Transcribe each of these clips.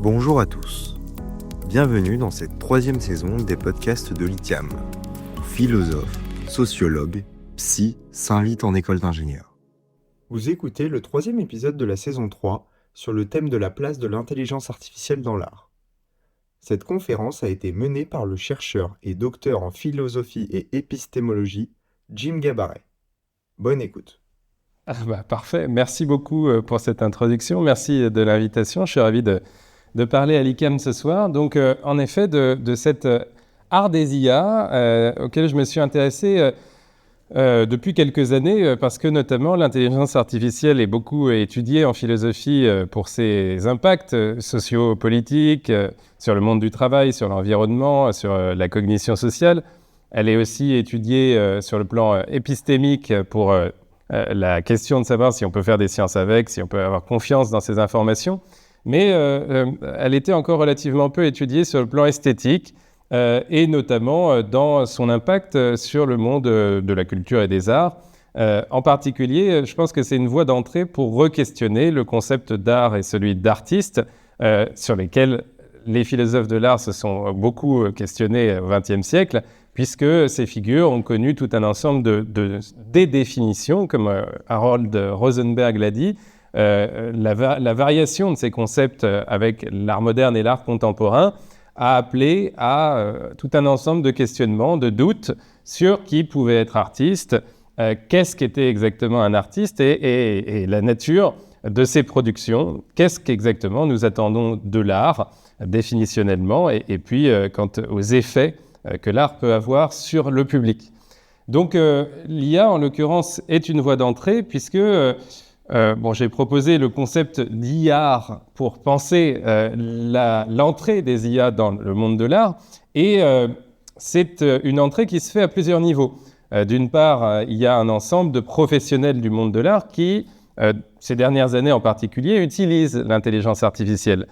Bonjour à tous. Bienvenue dans cette 3e saison des podcasts de l'ICAM. Philosophes, sociologues, psy s'invitent en école d'ingénieur. Vous écoutez le 3e épisode de la saison 3 sur le thème de la place de l'intelligence artificielle dans l'art. Cette conférence a été menée par le chercheur et docteur en philosophie et épistémologie Jim Gabarret. Bonne écoute. Parfait, merci beaucoup pour cette introduction, merci de l'invitation, je suis ravi de parler à l'ICAM ce soir. Donc en effet de cet art des IA auquel je me suis intéressé depuis quelques années parce que notamment l'intelligence artificielle est beaucoup étudiée en philosophie pour ses impacts sociopolitiques sur le monde du travail, sur l'environnement, sur la cognition sociale. Elle est aussi étudiée sur le plan épistémique pour la question de savoir si on peut faire des sciences avec, si on peut avoir confiance dans ces informations. Mais elle était encore relativement peu étudiée sur le plan esthétique et notamment dans son impact sur le monde de la culture et des arts. En particulier, je pense que c'est une voie d'entrée pour re-questionner le concept d'art et celui d'artiste sur lesquels les philosophes de l'art se sont beaucoup questionnés au XXe siècle, puisque ces figures ont connu tout un ensemble des définitions, comme Harold Rosenberg l'a dit. La variation de ces concepts avec l'art moderne et l'art contemporain a appelé à tout un ensemble de questionnements, de doutes sur qui pouvait être artiste, qu'est-ce qu'était exactement un artiste et la nature de ses productions, qu'est-ce qu'exactement nous attendons de l'art définitionnellement et puis quant aux effets que l'art peut avoir sur le public. Donc l'IA en l'occurrence est une voie d'entrée puisque j'ai proposé le concept d'IA pour penser l'entrée des IA dans le monde de l'art et c'est une entrée qui se fait à plusieurs niveaux. D'une part, il y a un ensemble de professionnels du monde de l'art qui, ces dernières années en particulier, utilisent l'intelligence artificielle.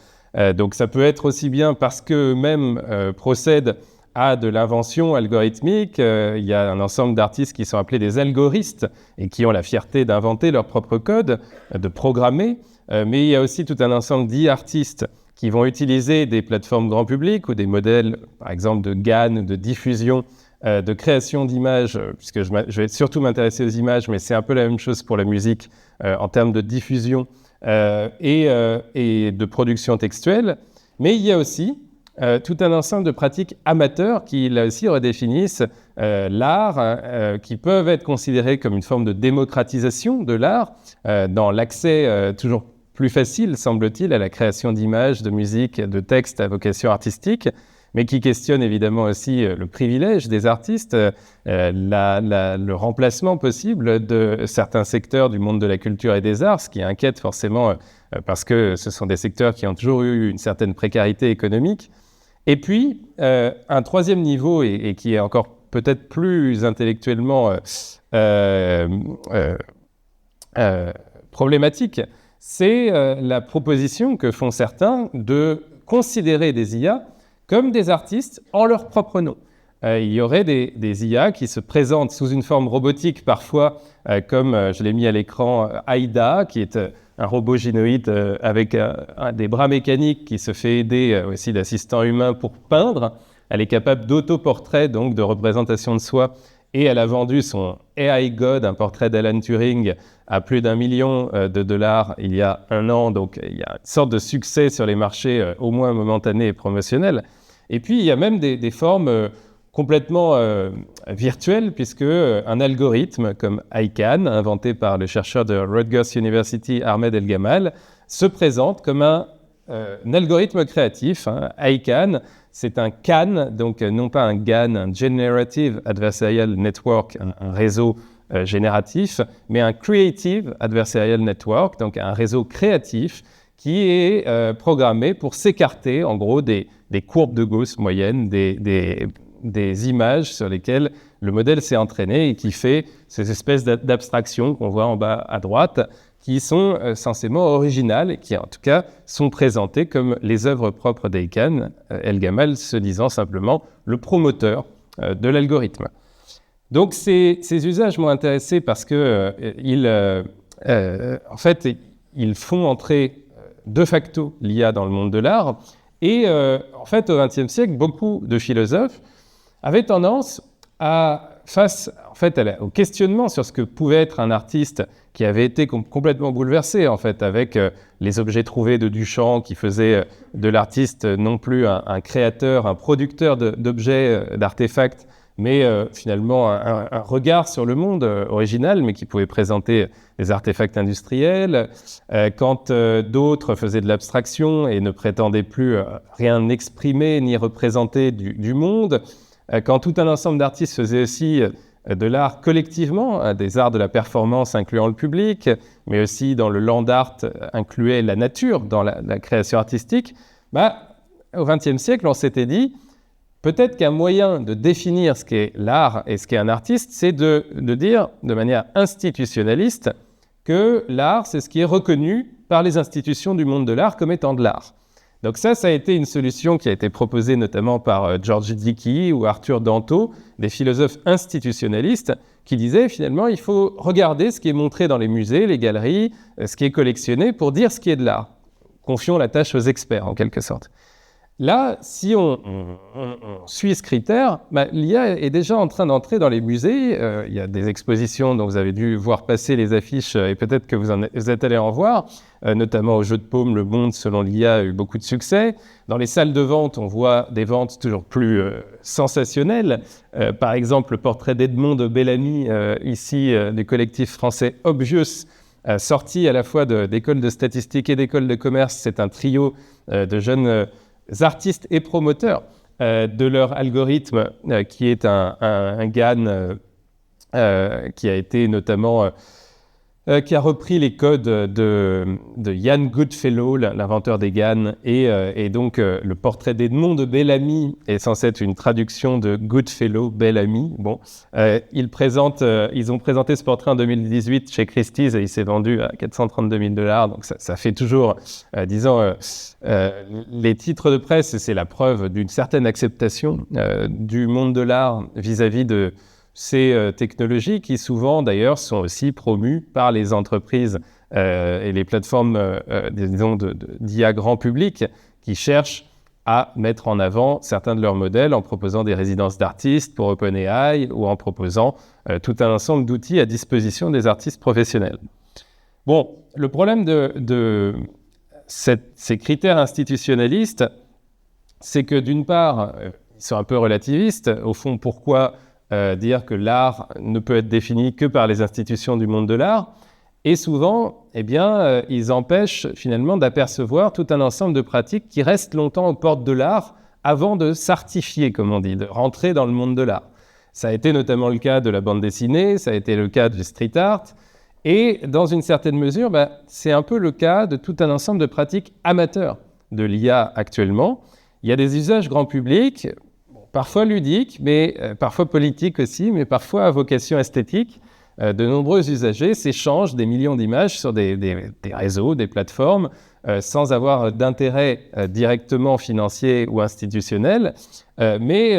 Donc ça peut être aussi bien parce qu'eux-mêmes procèdent à de l'invention algorithmique. Il y a un ensemble d'artistes qui sont appelés des algoristes et qui ont la fierté d'inventer leur propre code, de programmer. Mais il y a aussi tout un ensemble d'e-artistes qui vont utiliser des plateformes grand public ou des modèles, par exemple, de GAN, de diffusion, de création d'images, puisque je vais surtout m'intéresser aux images, mais c'est un peu la même chose pour la musique en termes de diffusion et de production textuelle. Mais il y a aussi tout un ensemble de pratiques amateurs qui, là aussi, redéfinissent l'art, qui peuvent être considérées comme une forme de démocratisation de l'art, dans l'accès toujours plus facile, semble-t-il, à la création d'images, de musique, de textes à vocation artistique, mais qui questionnent évidemment aussi le privilège des artistes, le remplacement possible de certains secteurs du monde de la culture et des arts, ce qui inquiète forcément parce que ce sont des secteurs qui ont toujours eu une certaine précarité économique. Et puis, un troisième niveau, et qui est encore peut-être plus intellectuellement problématique, c'est la proposition que font certains de considérer des IA comme des artistes en leur propre nom. Il y aurait des IA qui se présentent sous une forme robotique, parfois comme je l'ai mis à l'écran, Aïda, qui est un robot gynoïde avec des bras mécaniques qui se fait aider aussi d'assistants humains pour peindre. Elle est capable d'autoportrait, donc de représentation de soi, et elle a vendu son AI God, un portrait d'Alan Turing, à plus d'1 million de dollars il y a 1 an. Donc il y a une sorte de succès sur les marchés, au moins momentané et promotionnel. Et puis il y a même des formes complètement virtuelles, puisque un algorithme comme ICANN, inventé par le chercheur de Rutgers University, Ahmed El-Gamal, se présente comme un algorithme créatif. ICANN, c'est un CAN, donc non pas un GAN, un Generative Adversarial Network, un réseau génératif, mais un Creative Adversarial Network, donc un réseau créatif qui est programmé pour s'écarter, en gros, des courbes de Gauss moyennes, des images sur lesquelles le modèle s'est entraîné et qui fait ces espèces d'abstractions qu'on voit en bas à droite, qui sont censément originales et qui, en tout cas, sont présentées comme les œuvres propres d'ICANN, El-Gamal se disant simplement le promoteur de l'algorithme. Donc, ces usages m'ont intéressé parce que, en fait, ils font entrer de facto l'IA dans le monde de l'art. Et en fait, au XXe siècle, beaucoup de philosophes avaient tendance au questionnement sur ce que pouvait être un artiste qui avait été complètement bouleversé en fait avec les objets trouvés de Duchamp qui faisait de l'artiste non plus un créateur, un producteur d'objets, d'artefacts, mais finalement un regard sur le monde original, mais qui pouvait présenter des artefacts industriels. Quand d'autres faisaient de l'abstraction et ne prétendaient plus rien exprimer ni représenter du monde, quand tout un ensemble d'artistes faisaient aussi de l'art collectivement, des arts de la performance incluant le public, mais aussi dans le land art incluait la nature dans la création artistique, au XXe siècle, on s'était dit, peut-être qu'un moyen de définir ce qu'est l'art et ce qu'est un artiste, c'est de dire de manière institutionnaliste que l'art, c'est ce qui est reconnu par les institutions du monde de l'art comme étant de l'art. Donc ça a été une solution qui a été proposée notamment par George Dickey ou Arthur Danto, des philosophes institutionnalistes, qui disaient finalement il faut regarder ce qui est montré dans les musées, les galeries, ce qui est collectionné pour dire ce qui est de l'art. Confions la tâche aux experts en quelque sorte. Là, si on suit ce critère, l'IA est déjà en train d'entrer dans les musées. Il y a des expositions dont vous avez dû voir passer les affiches et peut-être que vous êtes allé en voir, notamment au Jeu de Paume, le monde selon l'IA a eu beaucoup de succès. Dans les salles de vente, on voit des ventes toujours plus sensationnelles. Par exemple, le portrait d'Edmond de Bellamy, ici du collectif français Obvious, sorti à la fois d'écoles de statistique et d'écoles de commerce. C'est un trio de jeunes artistes et promoteurs de leur algorithme qui est un GAN qui a été notamment qui a repris les codes de Ian Goodfellow, l'inventeur des GAN, et donc le portrait d'Edmond de Bellamy est censé être une traduction de Goodfellow, Bellamy. Bon, ils ont présenté ce portrait en 2018 chez Christie's et il s'est vendu à $432 000, donc ça fait toujours, les titres de presse, c'est la preuve d'une certaine acceptation du monde de l'art vis-à-vis de ces technologies qui souvent d'ailleurs sont aussi promues par les entreprises et les plateformes d'IA grand public qui cherchent à mettre en avant certains de leurs modèles en proposant des résidences d'artistes pour OpenAI ou en proposant tout un ensemble d'outils à disposition des artistes professionnels. Bon, le problème de ces critères institutionnalistes, c'est que d'une part, ils sont un peu relativistes. Au fond, pourquoi dire que l'art ne peut être défini que par les institutions du monde de l'art, et souvent, ils empêchent finalement d'apercevoir tout un ensemble de pratiques qui restent longtemps aux portes de l'art avant de s'artifier, comme on dit, de rentrer dans le monde de l'art. Ça a été notamment le cas de la bande dessinée, ça a été le cas du street art, et dans une certaine mesure, c'est un peu le cas de tout un ensemble de pratiques amateurs de l'IA actuellement. Il y a des usages grand public, parfois ludiques, mais parfois politiques aussi, mais parfois à vocation esthétique. De nombreux usagers s'échangent des millions d'images sur des réseaux, des plateformes, sans avoir d'intérêt directement financier ou institutionnel. Mais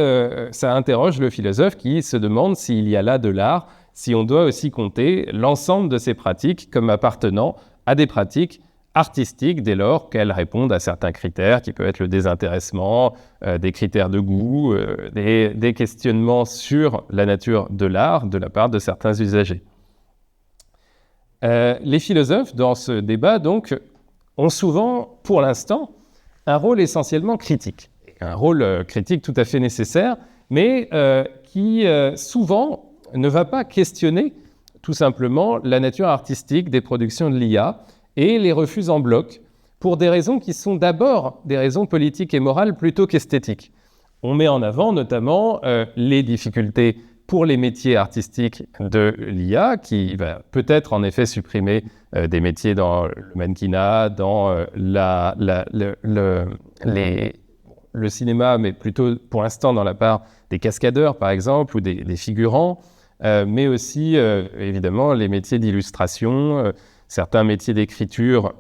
ça interroge le philosophe qui se demande s'il y a là de l'art, si on doit aussi compter l'ensemble de ces pratiques comme appartenant à des pratiques artistiques dès lors qu'elles répondent à certains critères qui peuvent être le désintéressement, des critères de goût, des questionnements sur la nature de l'art de la part de certains usagers. Les philosophes, dans ce débat, donc, ont souvent, pour l'instant, un rôle essentiellement critique. Un rôle critique tout à fait nécessaire, mais qui souvent ne va pas questionner tout simplement la nature artistique des productions de l'IA, et les refuse en bloc, pour des raisons qui sont d'abord des raisons politiques et morales plutôt qu'esthétiques. On met en avant notamment les difficultés pour les métiers artistiques de l'IA, qui va peut-être en effet supprimer des métiers dans le mannequinat, dans le cinéma, mais plutôt pour l'instant dans la part des cascadeurs par exemple, ou des figurants, mais aussi évidemment les métiers d'illustration, certains métiers d'écriture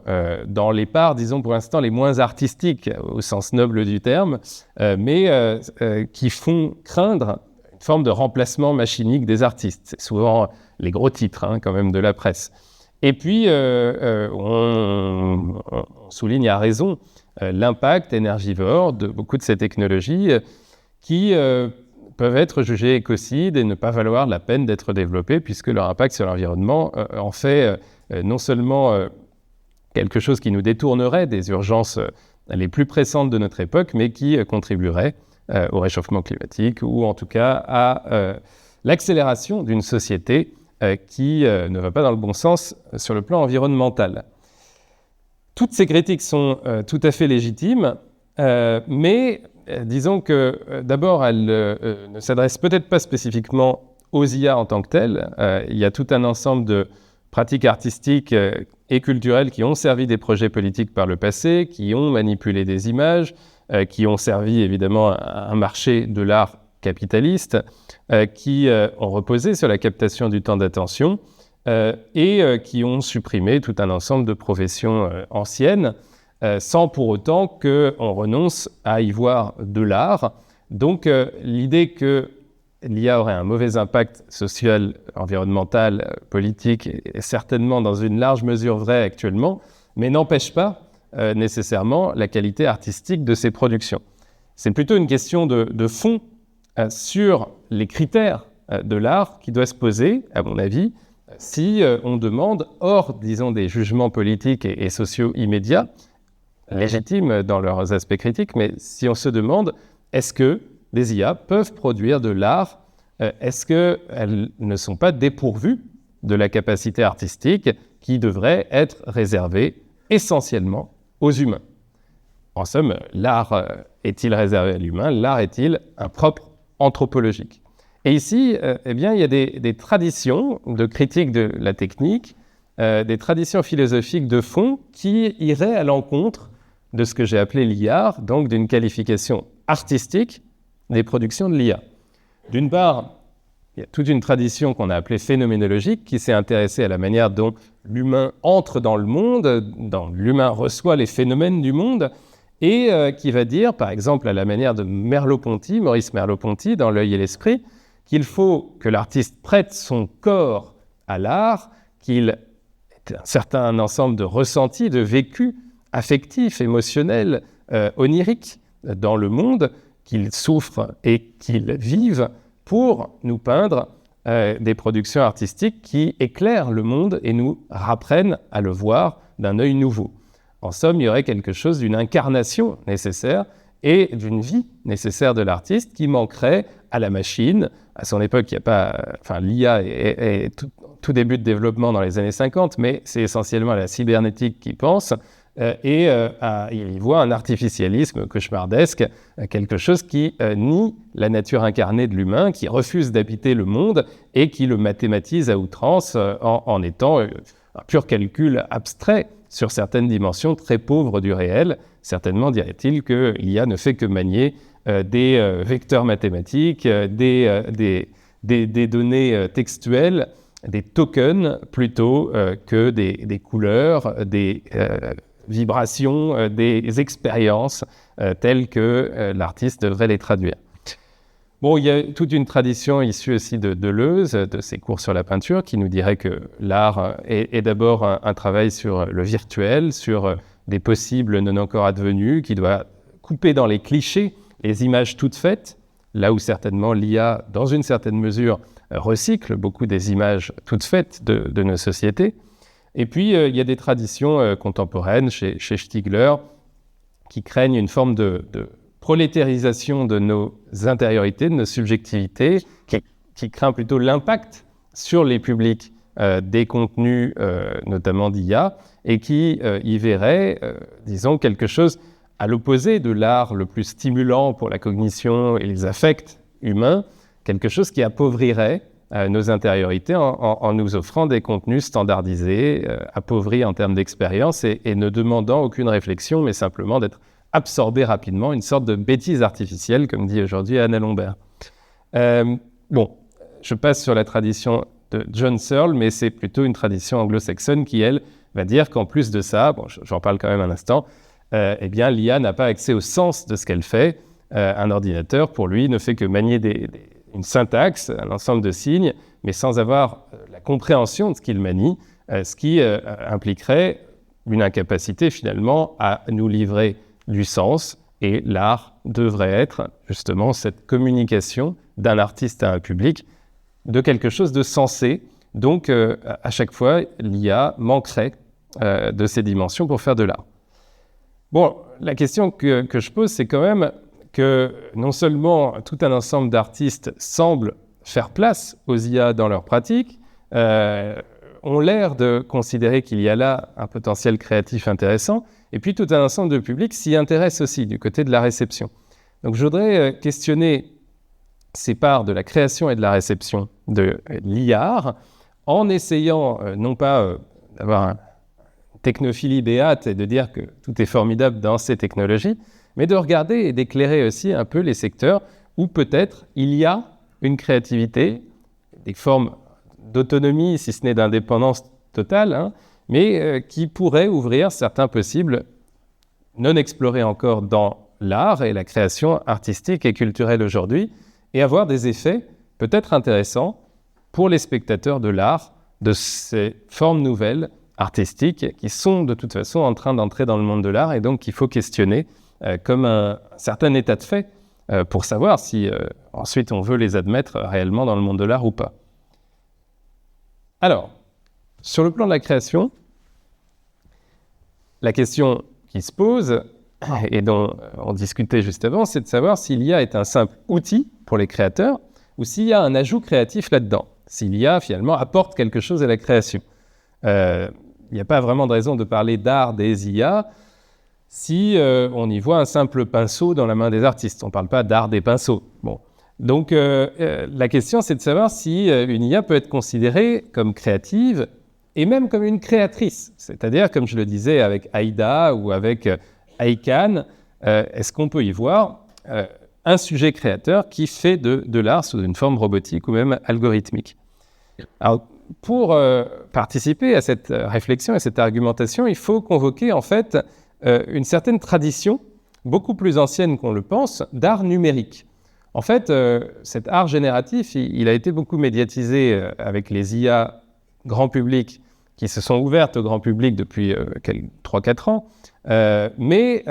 dans les parts, disons pour l'instant les moins artistiques au sens noble du terme, mais qui font craindre une forme de remplacement machinique des artistes. C'est souvent les gros titres quand même de la presse. Et puis, on souligne à raison l'impact énergivore de beaucoup de ces technologies qui peuvent être jugées écocides et ne pas valoir la peine d'être développées puisque leur impact sur l'environnement en fait non seulement quelque chose qui nous détournerait des urgences les plus pressantes de notre époque, mais qui contribuerait au réchauffement climatique ou en tout cas à l'accélération d'une société qui ne va pas dans le bon sens sur le plan environnemental. Toutes ces critiques sont tout à fait légitimes, mais disons que d'abord, elles ne s'adressent peut-être pas spécifiquement aux IA en tant que telles. Il y a tout un ensemble de pratiques artistiques et culturelles qui ont servi des projets politiques par le passé, qui ont manipulé des images, qui ont servi évidemment à un marché de l'art capitaliste, qui ont reposé sur la captation du temps d'attention et qui ont supprimé tout un ensemble de professions anciennes, sans pour autant qu'on renonce à y voir de l'art. Donc l'idée que l'IA aurait un mauvais impact social, environnemental, politique est certainement dans une large mesure vraie actuellement, mais n'empêche pas nécessairement la qualité artistique de ces productions. C'est plutôt une question de fond sur les critères de l'art qui doit se poser, à mon avis, si on demande, hors, disons, des jugements politiques et sociaux immédiats, légitimes dans leurs aspects critiques, mais si on se demande, est-ce que des IA peuvent produire de l'art, est-ce qu'elles ne sont pas dépourvues de la capacité artistique qui devrait être réservée essentiellement aux humains? En somme, l'art est-il réservé à l'humain? L'art est-il un propre anthropologique? Et ici, eh bien, il y a des traditions de critique de la technique, des traditions philosophiques de fond qui iraient à l'encontre de ce que j'ai appelé l'IA, donc d'une qualification artistique des productions de l'IA. D'une part, il y a toute une tradition qu'on a appelée phénoménologique qui s'est intéressée à la manière dont l'humain entre dans le monde, dont l'humain reçoit les phénomènes du monde, et qui va dire, par exemple, à la manière de Merleau-Ponty, Maurice Merleau-Ponty, dans L'œil et l'esprit, qu'il faut que l'artiste prête son corps à l'art, qu'il ait un certain ensemble de ressentis, de vécus affectifs, émotionnels, oniriques dans le monde, qu'il souffre et qu'il vive pour nous peindre des productions artistiques qui éclairent le monde et nous rapprennent à le voir d'un œil nouveau. En somme, il y aurait quelque chose d'une incarnation nécessaire et d'une vie nécessaire de l'artiste qui manquerait à la machine. À son époque, il n'y a pas, l'IA est tout début de développement dans les années 50, mais c'est essentiellement la cybernétique qui pense. Il y voit un artificialisme cauchemardesque, quelque chose qui nie la nature incarnée de l'humain, qui refuse d'habiter le monde et qui le mathématise à outrance en étant un pur calcul abstrait sur certaines dimensions très pauvres du réel. Certainement dirait-il que l'IA ne fait que manier des vecteurs mathématiques, des données textuelles, des tokens plutôt que des couleurs, des vibrations, des expériences telles que l'artiste devrait les traduire. Bon, il y a toute une tradition issue aussi de Deleuze, de ses cours sur la peinture, qui nous dirait que l'art est d'abord un travail sur le virtuel, sur des possibles non encore advenus, qui doit couper dans les clichés les images toutes faites, là où certainement l'IA, dans une certaine mesure, recycle beaucoup des images toutes faites de nos sociétés. Et puis, il y a des traditions contemporaines chez Stigler qui craignent une forme de prolétarisation de nos intériorités, de nos subjectivités, qui craint plutôt l'impact sur les publics des contenus, notamment d'IA, et qui y verrait, disons, quelque chose à l'opposé de l'art le plus stimulant pour la cognition et les affects humains, quelque chose qui appauvrirait nos intériorités en nous offrant des contenus standardisés, appauvris en termes d'expérience et ne demandant aucune réflexion, mais simplement d'être absorbés rapidement, une sorte de bêtise artificielle, comme dit aujourd'hui Anna Lombert. Je passe sur la tradition de John Searle, mais c'est plutôt une tradition anglo-saxonne qui, elle, va dire qu'en plus de ça, j'en parle quand même un instant, eh bien, l'IA n'a pas accès au sens de ce qu'elle fait. Un ordinateur, pour lui, ne fait que manier une syntaxe, un ensemble de signes, mais sans avoir la compréhension de ce qu'il manie. ce qui impliquerait une incapacité finalement à nous livrer du sens. Et l'art devrait être justement cette communication d'un artiste à un public de quelque chose de sensé. Donc, à chaque fois, l'IA manquerait de ces dimensions pour faire de l'art. Bon, la question que je pose, c'est quand même que non seulement tout un ensemble d'artistes semblent faire place aux IA dans leur pratique, ont l'air de considérer qu'il y a là un potentiel créatif intéressant, et puis tout un ensemble de publics s'y intéresse aussi du côté de la réception. Donc je voudrais questionner ces parts de la création et de la réception de l'IA en essayant non pas d'avoir une technophilie béate et de dire que tout est formidable dans ces technologies, mais de regarder et d'éclairer aussi un peu les secteurs où peut-être il y a une créativité, des formes d'autonomie, si ce n'est d'indépendance totale, mais qui pourraient ouvrir certains possibles non explorés encore dans l'art et la création artistique et culturelle aujourd'hui, et avoir des effets peut-être intéressants pour les spectateurs de l'art, de ces formes nouvelles artistiques qui sont de toute façon en train d'entrer dans le monde de l'art et donc qu'il faut questionner comme un certain état de fait pour savoir si ensuite on veut les admettre réellement dans le monde de l'art ou pas. Alors, sur le plan de la création, la question qui se pose, et dont on discutait juste avant, c'est de savoir si l'IA est un simple outil pour les créateurs ou s'il y a un ajout créatif là-dedans, si l'IA finalement apporte quelque chose à la création. Il n'y a pas vraiment de raison de parler d'art des IA si on y voit un simple pinceau dans la main des artistes. On ne parle pas d'art des pinceaux. Bon. Donc la question, c'est de savoir si une IA peut être considérée comme créative et même comme une créatrice. C'est-à-dire, comme je le disais avec Aïda ou avec Aycan, est-ce qu'on peut y voir un sujet créateur qui fait de l'art sous une forme robotique ou même algorithmique. Alors, pour participer à cette réflexion et cette argumentation, il faut convoquer en fait une certaine tradition, beaucoup plus ancienne qu'on le pense, d'art numérique. En fait, cet art génératif, il a été beaucoup médiatisé avec les IA grand public qui se sont ouvertes au grand public depuis 3-4 ans. Mais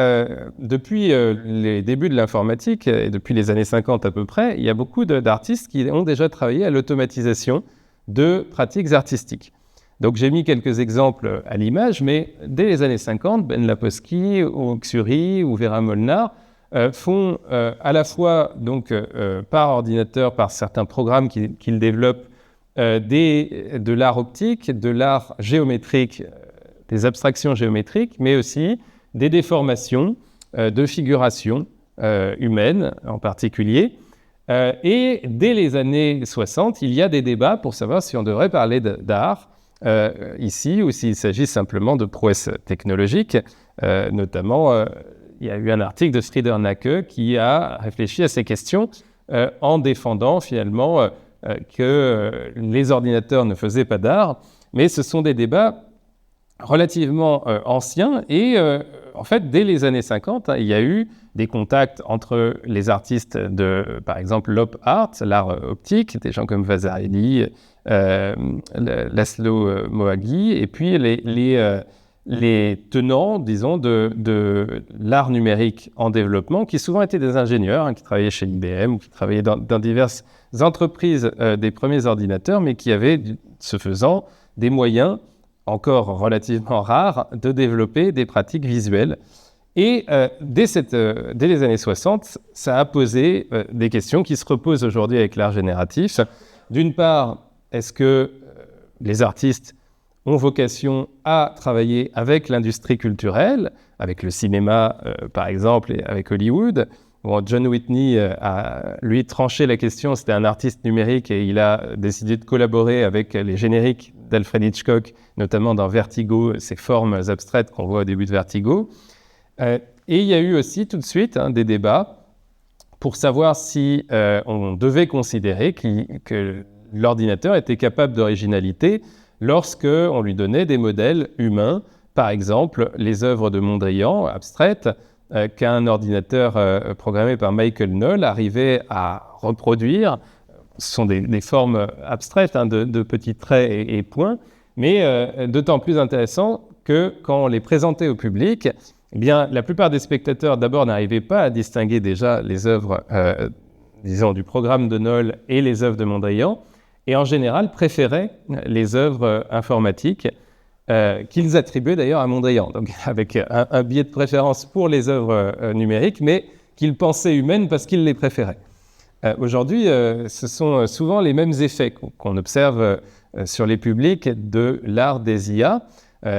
depuis les débuts de l'informatique, et depuis les années 50 à peu près, il y a beaucoup d'artistes qui ont déjà travaillé à l'automatisation de pratiques artistiques. Donc j'ai mis quelques exemples à l'image, mais dès les années 50, Ben Lapowski, ou Xuri ou Vera Molnar font à la fois donc, par ordinateur, par certains programmes qu'ils développent, de l'art optique, de l'art géométrique, des abstractions géométriques, mais aussi des déformations de figurations humaines en particulier. Et dès les années 60, il y a des débats pour savoir si on devrait parler d'art ici ou s'il s'agit simplement de prouesses technologiques. Notamment, il y a eu un article de Strider Nacke qui a réfléchi à ces questions en défendant finalement que les ordinateurs ne faisaient pas d'art, mais ce sont des débats relativement anciens et en fait, dès les années 50, il y a eu des contacts entre les artistes de, par exemple, l'op art, l'art optique, des gens comme Vasarely, Laszlo Moawagi, et puis les tenants, disons, de l'art numérique en développement, qui souvent étaient des ingénieurs, qui travaillaient chez IBM ou qui travaillaient dans diverses entreprises des premiers ordinateurs, mais qui avaient, ce faisant, des moyens encore relativement rares de développer des pratiques visuelles. Et dès les années 60, ça a posé des questions qui se reposent aujourd'hui avec l'art génératif. D'une part, est-ce que les artistes ont vocation à travailler avec l'industrie culturelle, avec le cinéma par exemple, et avec Hollywood? Bon, John Whitney a, lui, tranché la question, c'était un artiste numérique et il a décidé de collaborer avec les génériques d'Alfred Hitchcock, notamment dans Vertigo, ces formes abstraites qu'on voit au début de Vertigo. Et il y a eu aussi tout de suite des débats pour savoir si on devait considérer que l'ordinateur était capable d'originalité lorsque on lui donnait des modèles humains, par exemple les œuvres de Mondrian abstraites, qu'un ordinateur programmé par Michael Knoll arrivait à reproduire. Ce sont des formes abstraites de petits traits et points, mais d'autant plus intéressant que quand on les présentait au public, eh bien, la plupart des spectateurs d'abord n'arrivaient pas à distinguer déjà les œuvres, disons, du programme de Noll et les œuvres de Mondrian, et en général préféraient les œuvres informatiques qu'ils attribuaient d'ailleurs à Mondrian, donc avec un biais de préférence pour les œuvres numériques, mais qu'ils pensaient humaines parce qu'ils les préféraient. Aujourd'hui, ce sont souvent les mêmes effets qu'on observe sur les publics de l'art des IA.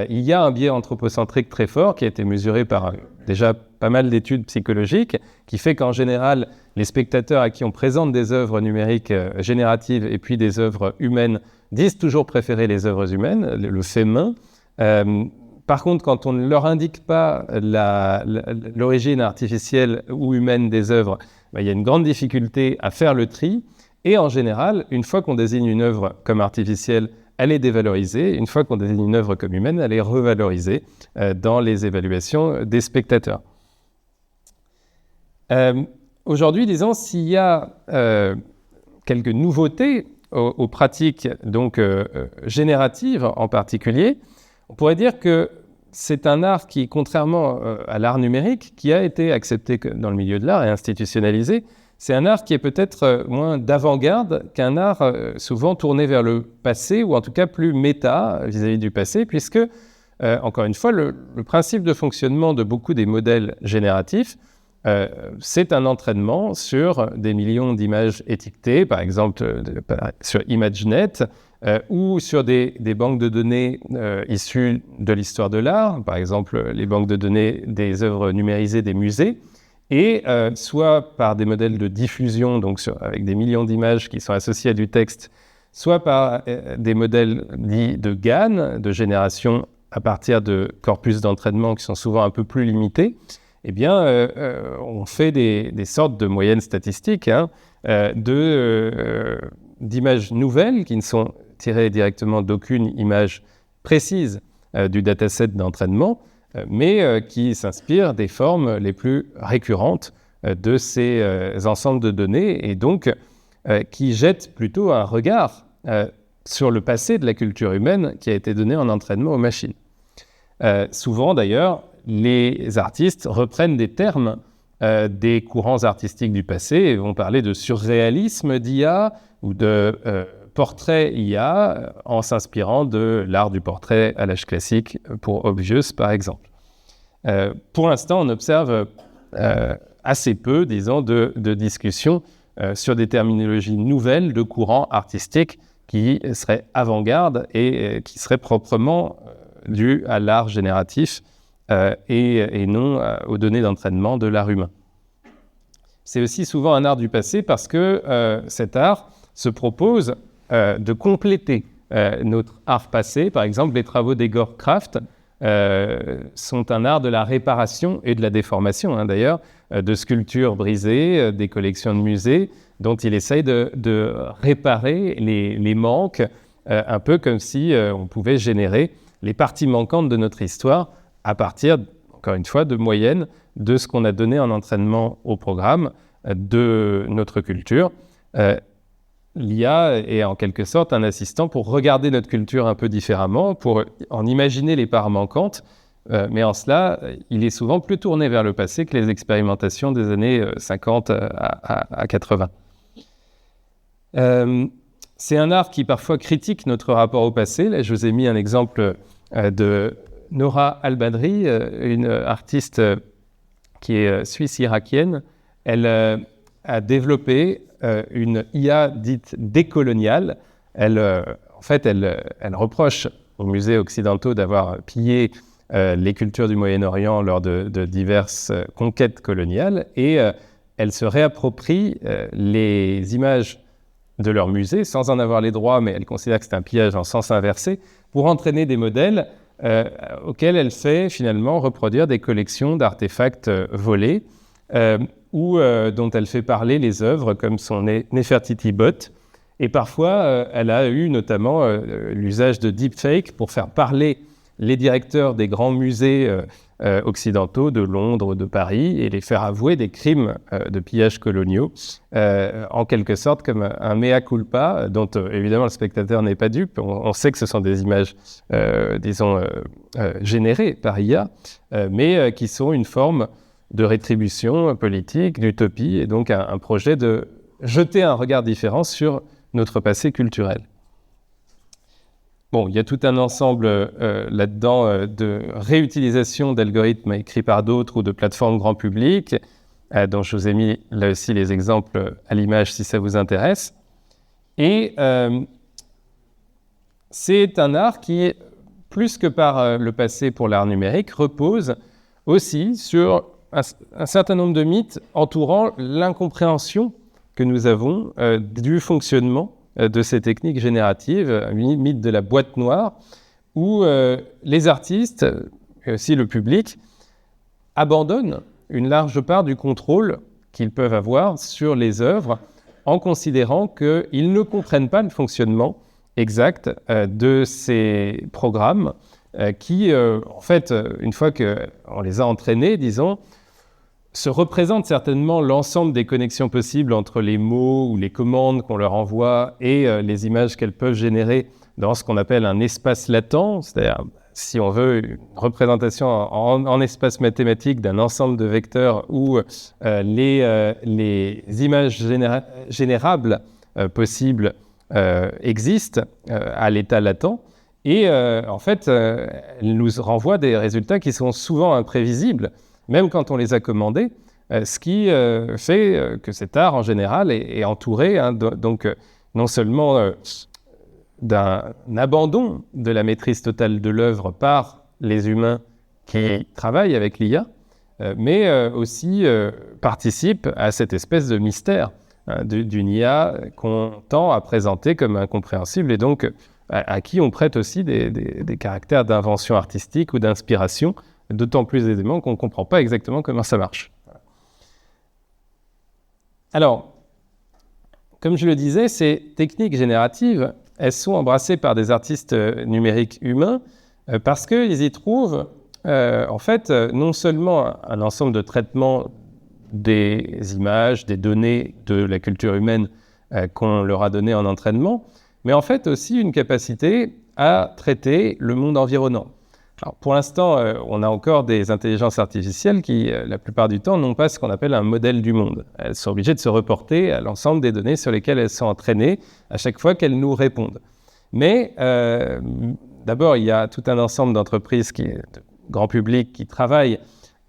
Il y a un biais anthropocentrique très fort qui a été mesuré par déjà pas mal d'études psychologiques, qui fait qu'en général, les spectateurs à qui on présente des œuvres numériques génératives et puis des œuvres humaines disent toujours préférer les œuvres humaines, le fait main. Par contre, quand on ne leur indique pas l'origine artificielle ou humaine des œuvres, il y a une grande difficulté à faire le tri. Et en général, une fois qu'on désigne une œuvre comme artificielle, elle est dévalorisée. Une fois qu'on désigne une œuvre comme humaine, elle est revalorisée dans les évaluations des spectateurs. Aujourd'hui, disons, s'il y a quelques nouveautés aux pratiques donc, génératives en particulier, on pourrait dire que c'est un art qui, contrairement à l'art numérique, qui a été accepté dans le milieu de l'art et institutionnalisé, c'est un art qui est peut-être moins d'avant-garde qu'un art souvent tourné vers le passé, ou en tout cas plus méta vis-à-vis du passé, puisque, encore une fois, le principe de fonctionnement de beaucoup des modèles génératifs, c'est un entraînement sur des millions d'images étiquetées, par exemple sur ImageNet, ou sur des banques de données issues de l'histoire de l'art, par exemple les banques de données des œuvres numérisées des musées, et soit par des modèles de diffusion, donc avec des millions d'images qui sont associées à du texte, soit par des modèles dits de GAN, de génération à partir de corpus d'entraînement qui sont souvent un peu plus limités. Eh bien, on fait des sortes de moyennes statistiques d'images nouvelles qui ne sont tirées directement d'aucune image précise du dataset d'entraînement, mais qui s'inspirent des formes les plus récurrentes de ces ensembles de données et donc qui jettent plutôt un regard sur le passé de la culture humaine qui a été donné en entraînement aux machines. Souvent, d'ailleurs, les artistes reprennent des termes des courants artistiques du passé et vont parler de surréalisme d'IA ou de portrait IA en s'inspirant de l'art du portrait à l'âge classique pour Obvious, par exemple. Pour l'instant, on observe assez peu, disons, de discussions sur des terminologies nouvelles de courants artistiques qui seraient avant-garde et qui seraient proprement dues à l'art génératif et non aux données d'entraînement de l'art humain. C'est aussi souvent un art du passé parce que cet art se propose de compléter notre art passé. Par exemple, les travaux d'Egor Kraft sont un art de la réparation et de la déformation, d'ailleurs, de sculptures brisées, des collections de musées, dont il essaye de réparer les manques, un peu comme si on pouvait générer les parties manquantes de notre histoire à partir, encore une fois, de moyennes de ce qu'on a donné en entraînement au programme de notre culture. L'IA est en quelque sorte un assistant pour regarder notre culture un peu différemment, pour en imaginer les parts manquantes, mais en cela, il est souvent plus tourné vers le passé que les expérimentations des années 50 à 80. C'est un art qui parfois critique notre rapport au passé. Là, je vous ai mis un exemple de Nora Al-Badri, une artiste qui est suisse-irakienne. Elle a développé une IA dite décoloniale. Elle reproche aux musées occidentaux d'avoir pillé les cultures du Moyen-Orient lors de diverses conquêtes coloniales et elle se réapproprie les images de leur musée sans en avoir les droits, mais elle considère que c'est un pillage en sens inversé, pour entraîner des modèles auxquels elle fait finalement reproduire des collections d'artefacts volés ou dont elle fait parler les œuvres comme son Nefertiti Bot. Et parfois, elle a eu notamment l'usage de deepfake pour faire parler les directeurs des grands musées occidentaux de Londres, de Paris, et les faire avouer des crimes de pillage coloniaux, en quelque sorte comme un mea culpa, dont évidemment le spectateur n'est pas dupe. On sait que ce sont des images, générées par IA, mais qui sont une forme de rétribution politique, d'utopie, et donc un projet de jeter un regard différent sur notre passé culturel. Bon, il y a tout un ensemble là-dedans de réutilisation d'algorithmes écrits par d'autres ou de plateformes grand public, dont je vous ai mis là aussi les exemples à l'image si ça vous intéresse. Et c'est un art qui, plus que par le passé pour l'art numérique, repose aussi sur un certain nombre de mythes entourant l'incompréhension que nous avons du fonctionnement de ces techniques génératives, un mythe de la boîte noire, où les artistes, et aussi le public, abandonnent une large part du contrôle qu'ils peuvent avoir sur les œuvres, en considérant qu'ils ne comprennent pas le fonctionnement exact de ces programmes qui, en fait, une fois qu'on les a entraînés, disons, se représentent certainement l'ensemble des connexions possibles entre les mots ou les commandes qu'on leur envoie et les images qu'elles peuvent générer dans ce qu'on appelle un espace latent, c'est-à-dire, si on veut, une représentation en espace mathématique d'un ensemble de vecteurs où les images générables possibles existent à l'état latent. Et en fait, elles nous renvoient des résultats qui sont souvent imprévisibles, même quand on les a commandés, ce qui fait que cet art, en général, est entouré, donc non seulement d'un abandon de la maîtrise totale de l'œuvre par les humains qui travaillent avec l'IA, mais aussi participe à cette espèce de mystère d'une IA qu'on tend à présenter comme incompréhensible et donc à qui on prête aussi des caractères d'invention artistique ou d'inspiration, d'autant plus aisément qu'on ne comprend pas exactement comment ça marche. Alors, comme je le disais, ces techniques génératives, elles sont embrassées par des artistes numériques humains parce qu'ils y trouvent, en fait, non seulement un ensemble de traitements des images, des données de la culture humaine qu'on leur a donné en entraînement, mais en fait aussi une capacité à traiter le monde environnant. Alors, pour l'instant, on a encore des intelligences artificielles qui, la plupart du temps, n'ont pas ce qu'on appelle un modèle du monde. Elles sont obligées de se reporter à l'ensemble des données sur lesquelles elles sont entraînées à chaque fois qu'elles nous répondent. Mais d'abord, il y a tout un ensemble d'entreprises de grand public qui travaillent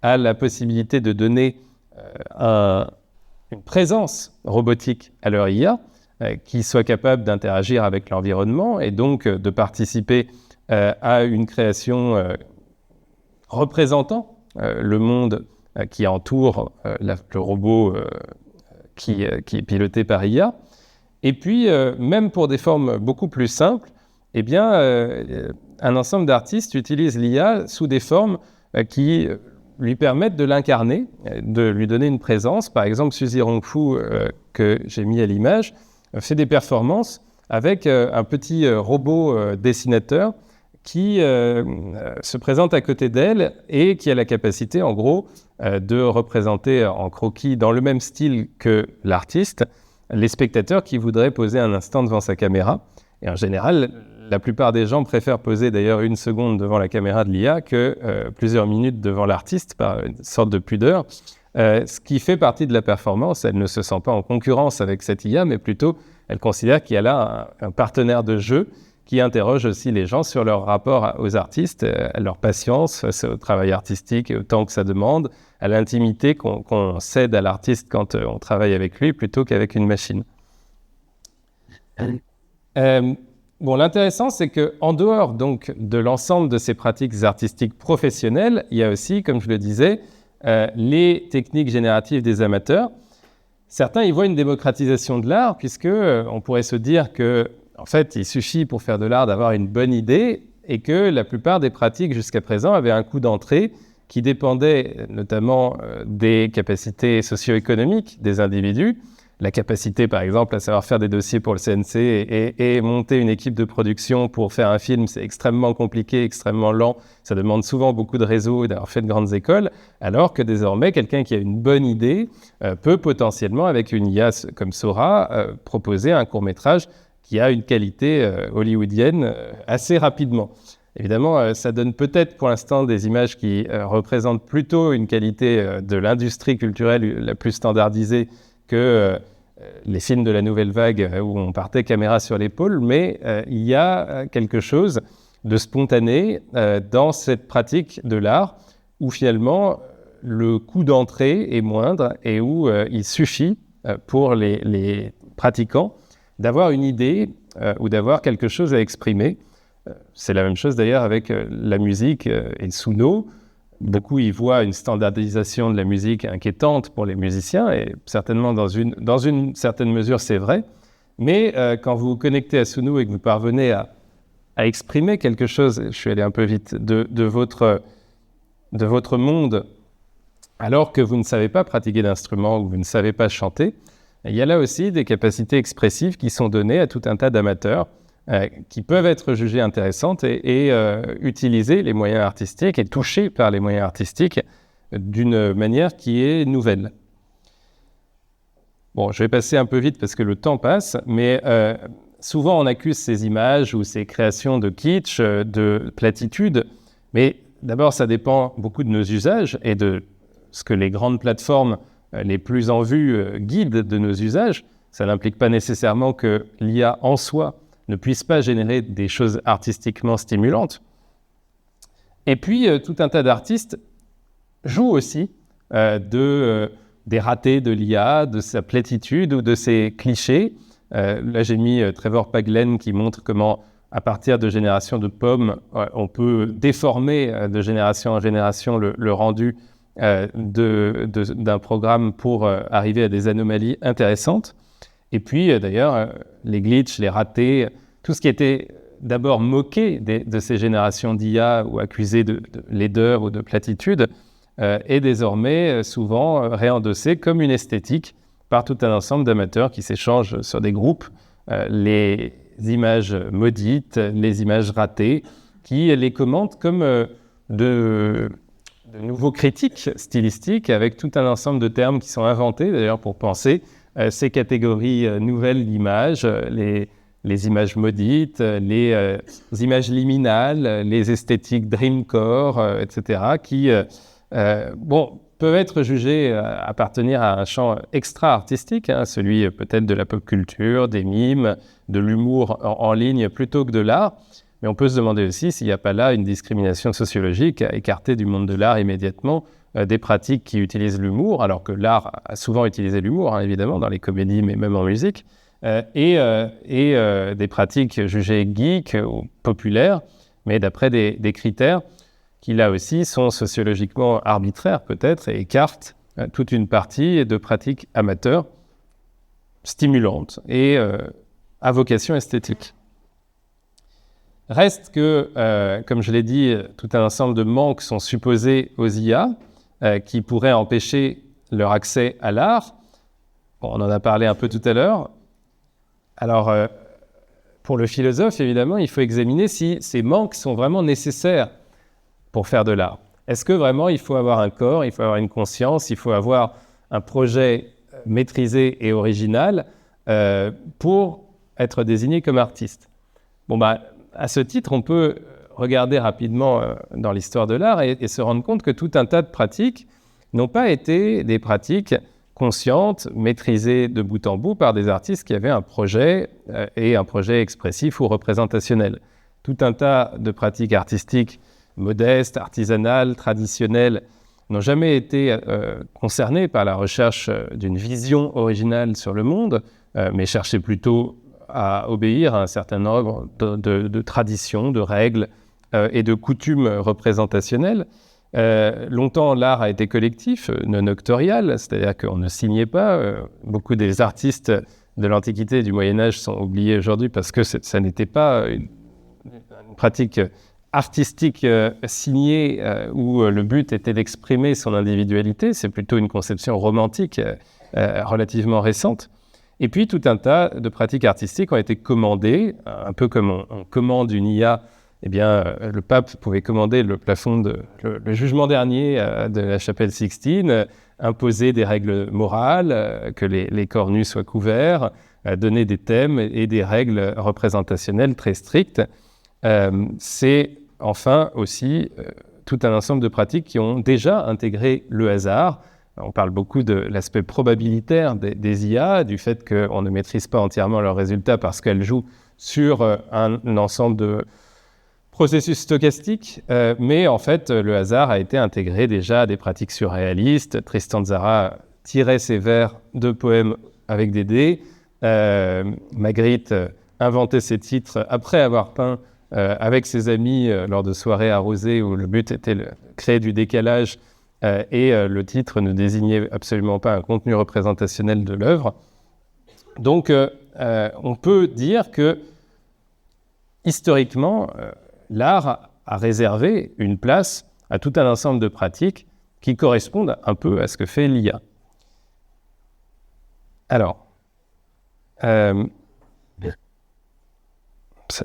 à la possibilité de donner une présence robotique à leur IA, qui soit capable d'interagir avec l'environnement et donc de participer à une création représentant le monde qui entoure le robot qui est piloté par IA. Et puis, même pour des formes beaucoup plus simples, eh bien, un ensemble d'artistes utilisent l'IA sous des formes qui lui permettent de l'incarner, de lui donner une présence. Par exemple, Suzy Rongfu, que j'ai mis à l'image, fait des performances avec un petit robot dessinateur qui se présente à côté d'elle et qui a la capacité, en gros, de représenter en croquis, dans le même style que l'artiste, les spectateurs qui voudraient poser un instant devant sa caméra. Et en général, la plupart des gens préfèrent poser d'ailleurs 1 seconde devant la caméra de l'IA que plusieurs minutes devant l'artiste, par une sorte de pudeur. Ce qui fait partie de la performance. Elle ne se sent pas en concurrence avec cette IA, mais plutôt, elle considère qu'il y a là un partenaire de jeu qui interroge aussi les gens sur leur rapport aux artistes, à leur patience face au travail artistique et au temps que ça demande, à l'intimité qu'on cède à l'artiste quand on travaille avec lui plutôt qu'avec une machine. L'intéressant, c'est qu'en dehors donc, de l'ensemble de ces pratiques artistiques professionnelles, il y a aussi, comme je le disais, les techniques génératives des amateurs. Certains y voient une démocratisation de l'art, puisque on pourrait se dire que en fait, il suffit pour faire de l'art d'avoir une bonne idée et que la plupart des pratiques jusqu'à présent avaient un coût d'entrée qui dépendait notamment des capacités socio-économiques des individus, la capacité, par exemple, à savoir faire des dossiers pour le CNC et monter une équipe de production pour faire un film, c'est extrêmement compliqué, extrêmement lent. Ça demande souvent beaucoup de réseaux et d'avoir fait de grandes écoles, alors que désormais, quelqu'un qui a une bonne idée peut potentiellement, avec une IA comme Sora, proposer un court-métrage qui a une qualité hollywoodienne assez rapidement. Évidemment, ça donne peut-être pour l'instant des images qui représentent plutôt une qualité de l'industrie culturelle la plus standardisée que les films de la nouvelle vague où on partait caméra sur l'épaule, mais il y a quelque chose de spontané dans cette pratique de l'art où finalement le coût d'entrée est moindre et où il suffit pour les pratiquants d'avoir une idée ou d'avoir quelque chose à exprimer. C'est la même chose d'ailleurs avec la musique et Suno. Beaucoup y voient une standardisation de la musique inquiétante pour les musiciens, et certainement dans une certaine mesure c'est vrai. Mais quand vous vous connectez à Suno et que vous parvenez à exprimer quelque chose, je suis allé un peu vite, de votre monde, alors que vous ne savez pas pratiquer d'instrument ou vous ne savez pas chanter, il y a là aussi des capacités expressives qui sont données à tout un tas d'amateurs qui peuvent être jugées intéressantes et utiliser les moyens artistiques et touchés par les moyens artistiques d'une manière qui est nouvelle. Bon, je vais passer un peu vite parce que le temps passe, mais souvent on accuse ces images ou ces créations de kitsch, de platitude, mais d'abord ça dépend beaucoup de nos usages et de ce que les grandes plateformes les plus en vue guident de nos usages. Ça n'implique pas nécessairement que l'IA en soi ne puisse pas générer des choses artistiquement stimulantes. Et puis, tout un tas d'artistes jouent aussi des ratés de l'IA, de sa platitude ou de ses clichés. Là, j'ai mis Trevor Paglen qui montre comment, à partir de générations de pommes, on peut déformer de génération en génération le rendu d'un programme pour arriver à des anomalies intéressantes. Et puis, d'ailleurs, les glitches, les ratés, tout ce qui était d'abord moqué de ces générations d'IA ou accusé de laideur ou de platitude est désormais souvent réendossé comme une esthétique par tout un ensemble d'amateurs qui s'échangent sur des groupes les images maudites, les images ratées, qui les commentent comme de nouveaux critiques stylistiques avec tout un ensemble de termes qui sont inventés d'ailleurs pour penser ces catégories nouvelles d'images, les images maudites, les images liminales, les esthétiques dreamcore, etc., qui peuvent être jugées appartenir à un champ extra-artistique, celui peut-être de la pop culture, des mimes, de l'humour en ligne plutôt que de l'art. Mais on peut se demander aussi s'il n'y a pas là une discrimination sociologique à écarter du monde de l'art immédiatement des pratiques qui utilisent l'humour, alors que l'art a souvent utilisé l'humour, évidemment, dans les comédies, mais même en musique, et des pratiques jugées geeks ou populaires, mais d'après des critères qui, là aussi, sont sociologiquement arbitraires, peut-être, et écartent toute une partie de pratiques amateurs, stimulantes et à vocation esthétique. Reste que, comme je l'ai dit, tout un ensemble de manques sont supposés aux IA qui pourraient empêcher leur accès à l'art. Bon, on en a parlé un peu tout à l'heure. Alors, pour le philosophe, évidemment, il faut examiner si ces manques sont vraiment nécessaires pour faire de l'art. Est-ce que vraiment il faut avoir un corps, il faut avoir une conscience, il faut avoir un projet maîtrisé et original pour être désigné comme artiste? Bon, à ce titre, on peut regarder rapidement dans l'histoire de l'art et se rendre compte que tout un tas de pratiques n'ont pas été des pratiques conscientes, maîtrisées de bout en bout par des artistes qui avaient un projet et un projet expressif ou représentationnel. Tout un tas de pratiques artistiques modestes, artisanales, traditionnelles, n'ont jamais été concernées par la recherche d'une vision originale sur le monde, mais cherchaient plutôt à obéir à un certain nombre de traditions, de règles et de coutumes représentationnelles. Longtemps, l'art a été collectif, non octorial, c'est-à-dire qu'on ne signait pas. Beaucoup des artistes de l'Antiquité et du Moyen-Âge sont oubliés aujourd'hui parce que ça n'était pas une pratique artistique signée où le but était d'exprimer son individualité. C'est plutôt une conception romantique relativement récente. Et puis, tout un tas de pratiques artistiques ont été commandées, un peu comme on commande une IA. Eh bien, le pape pouvait commander le plafond, le jugement dernier de la chapelle Sixtine, imposer des règles morales, que les corps nus soient couverts, donner des thèmes et des règles représentationnelles très strictes. C'est enfin aussi tout un ensemble de pratiques qui ont déjà intégré le hasard. On parle beaucoup de l'aspect probabilitaire des IA, du fait qu'on ne maîtrise pas entièrement leurs résultats parce qu'elles jouent sur un ensemble de processus stochastique, mais en fait, le hasard a été intégré déjà à des pratiques surréalistes. Tristan Tzara tirait ses vers de poèmes avec des dés. Magritte inventait ses titres après avoir peint avec ses amis lors de soirées arrosées où le but était de créer du décalage et le titre ne désignait absolument pas un contenu représentationnel de l'œuvre. Donc, on peut dire que, historiquement, l'art a réservé une place à tout un ensemble de pratiques qui correspondent un peu à ce que fait l'IA. Alors, ça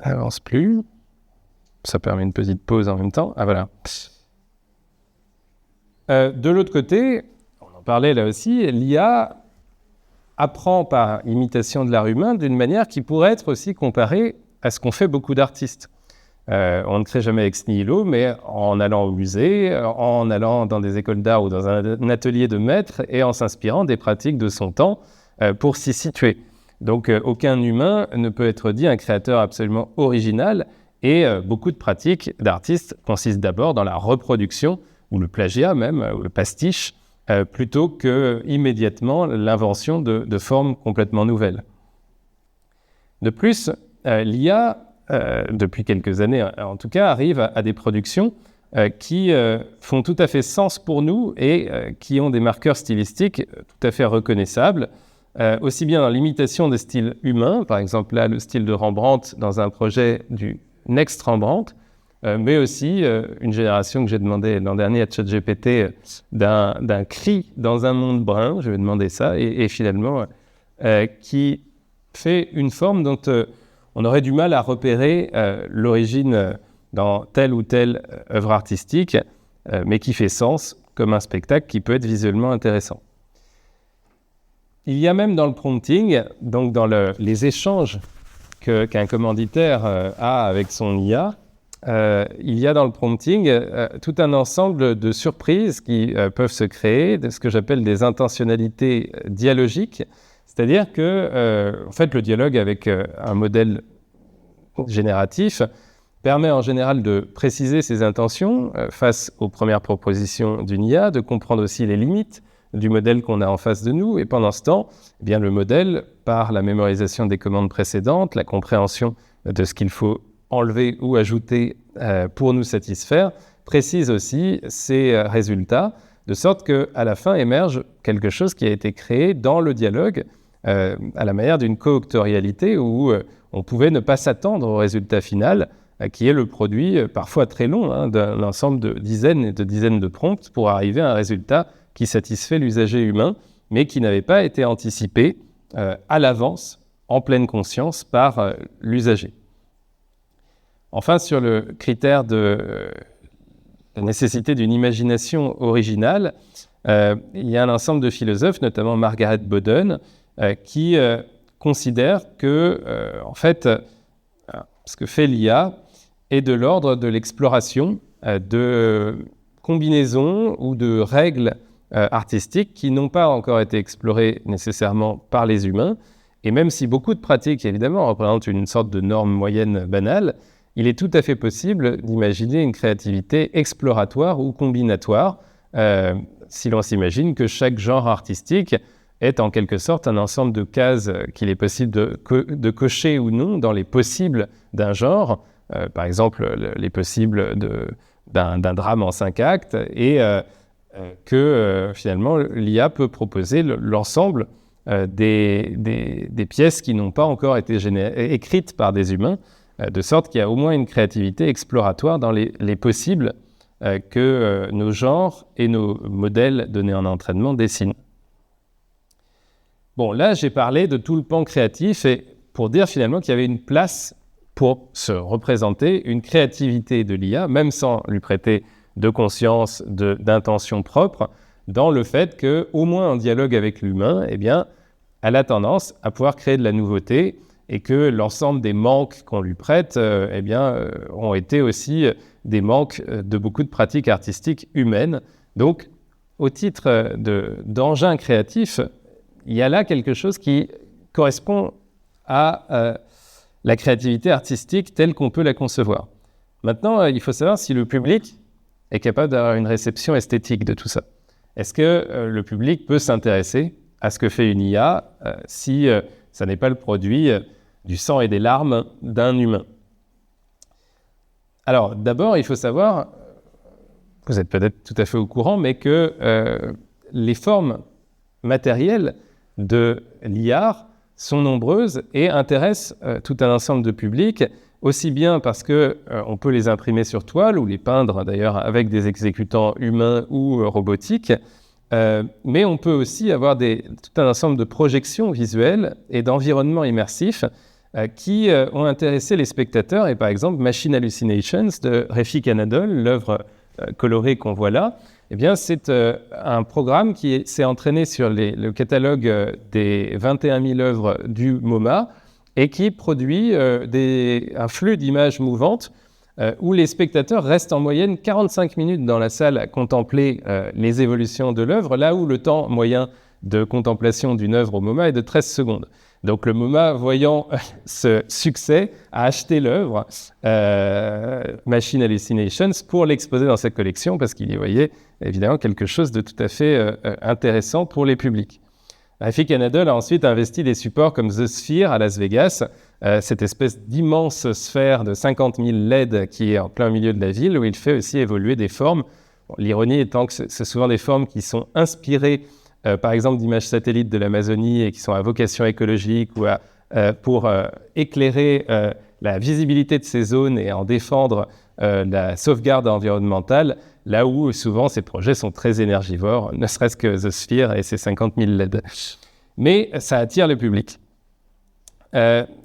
n'avance plus. Ça permet une petite pause en même temps. Ah voilà. De l'autre côté, on en parlait là aussi, l'IA apprend par imitation de l'art humain d'une manière qui pourrait être aussi comparée à ce qu'ont fait beaucoup d'artistes. On ne crée jamais ex nihilo, mais en allant au musée, en allant dans des écoles d'art ou dans un atelier de maître et en s'inspirant des pratiques de son temps pour s'y situer. Donc aucun humain ne peut être dit un créateur absolument original et beaucoup de pratiques d'artistes consistent d'abord dans la reproduction ou le plagiat même, ou le pastiche, plutôt que immédiatement l'invention de formes complètement nouvelles. De plus, l'IA depuis quelques années en tout cas, arrive à des productions qui font tout à fait sens pour nous et qui ont des marqueurs stylistiques tout à fait reconnaissables, aussi bien dans l'imitation des styles humains, par exemple là le style de Rembrandt dans un projet du Next Rembrandt, mais aussi une génération que j'ai demandé l'an dernier à ChatGPT d'un cri dans un monde brun, je vais demander ça, et finalement qui fait une forme dont on aurait du mal à repérer l'origine dans telle ou telle œuvre artistique, mais qui fait sens comme un spectacle qui peut être visuellement intéressant. Il y a même dans le prompting, donc dans les échanges qu'un commanditaire a avec son IA, il y a dans le prompting tout un ensemble de surprises qui peuvent se créer, de ce que j'appelle des intentionnalités dialogiques. C'est-à-dire que, en fait, le dialogue avec un modèle génératif permet en général de préciser ses intentions face aux premières propositions d'une IA, de comprendre aussi les limites du modèle qu'on a en face de nous. Et pendant ce temps, eh bien, le modèle, par la mémorisation des commandes précédentes, la compréhension de ce qu'il faut enlever ou ajouter pour nous satisfaire, précise aussi ses résultats, de sorte qu'à la fin émerge quelque chose qui a été créé dans le dialogue, à la manière d'une coautorialité où on pouvait ne pas s'attendre au résultat final, qui est le produit parfois très long d'un ensemble de dizaines et de dizaines de prompts pour arriver à un résultat qui satisfait l'usager humain, mais qui n'avait pas été anticipé à l'avance, en pleine conscience, par l'usager. Enfin, sur le critère de la nécessité d'une imagination originale, il y a un ensemble de philosophes, notamment Margaret Boden, qui considèrent que, en fait, ce que fait l'IA est de l'ordre de l'exploration de combinaisons ou de règles artistiques qui n'ont pas encore été explorées nécessairement par les humains. Et même si beaucoup de pratiques, évidemment, représentent une sorte de norme moyenne banale, il est tout à fait possible d'imaginer une créativité exploratoire ou combinatoire, si l'on s'imagine que chaque genre artistique est en quelque sorte un ensemble de cases qu'il est possible de cocher ou non dans les possibles d'un genre, par exemple les possibles d'un drame en 5 actes, et que finalement l'IA peut proposer l'ensemble des pièces qui n'ont pas encore été écrites par des humains, de sorte qu'il y a au moins une créativité exploratoire dans les possibles que nos genres et nos modèles donnés en entraînement dessinent. Bon, là, j'ai parlé de tout le pan créatif et pour dire finalement qu'il y avait une place pour se représenter une créativité de l'IA, même sans lui prêter de conscience, d'intention propre, dans le fait qu'au moins en dialogue avec l'humain, eh bien, elle a tendance à pouvoir créer de la nouveauté et que l'ensemble des manques qu'on lui prête ont été aussi des manques de beaucoup de pratiques artistiques humaines. Donc, au titre d'engin créatif, il y a là quelque chose qui correspond à la créativité artistique telle qu'on peut la concevoir. Maintenant, il faut savoir si le public est capable d'avoir une réception esthétique de tout ça. Est-ce que le public peut s'intéresser à ce que fait une IA si ça n'est pas le produit du sang et des larmes d'un humain? Alors, d'abord, il faut savoir, vous êtes peut-être tout à fait au courant, mais que les formes matérielles de l'IA sont nombreuses et intéressent tout un ensemble de publics, aussi bien parce qu'on peut les imprimer sur toile ou les peindre d'ailleurs avec des exécutants humains ou robotiques, mais on peut aussi avoir tout un ensemble de projections visuelles et d'environnements immersifs qui ont intéressé les spectateurs. Et par exemple, Machine Hallucinations de Refik Anadol, l'œuvre colorée qu'on voit là, eh bien, c'est un programme qui s'est entraîné sur le catalogue des 21 000 œuvres du MoMA et qui produit un flux d'images mouvantes où les spectateurs restent en moyenne 45 minutes dans la salle à contempler les évolutions de l'œuvre, là où le temps moyen de contemplation d'une œuvre au MoMA est de 13 secondes. Donc le MoMA, voyant ce succès, a acheté l'œuvre Machine Hallucinations pour l'exposer dans sa collection parce qu'il y voyait évidemment quelque chose de tout à fait intéressant pour les publics. Refik Anadol a ensuite investi des supports comme The Sphere à Las Vegas, cette espèce d'immense sphère de 50 000 LED qui est en plein milieu de la ville, où il fait aussi évoluer des formes. Bon, l'ironie étant que c'est souvent des formes qui sont inspirées par exemple d'images satellites de l'Amazonie et qui sont à vocation écologique ou pour éclairer la visibilité de ces zones et en défendre la sauvegarde environnementale, là où souvent ces projets sont très énergivores, ne serait-ce que The Sphere et ses 50 000 LED. Mais ça attire le public.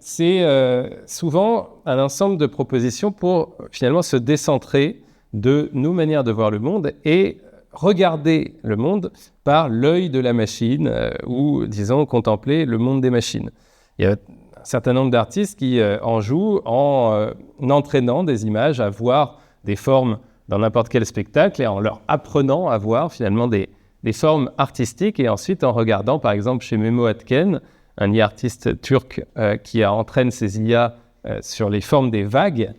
C'est souvent un ensemble de propositions pour finalement se décentrer de nos manières de voir le monde et regarder le monde par l'œil de la machine ou, disons, contempler le monde des machines. Il y a un certain nombre d'artistes qui en jouent en entraînant des images à voir des formes dans n'importe quel spectacle et en leur apprenant à voir finalement des formes artistiques et ensuite en regardant, par exemple, chez Memo Atken, un IA-artiste turc qui entraîne ses IA sur les formes des vagues,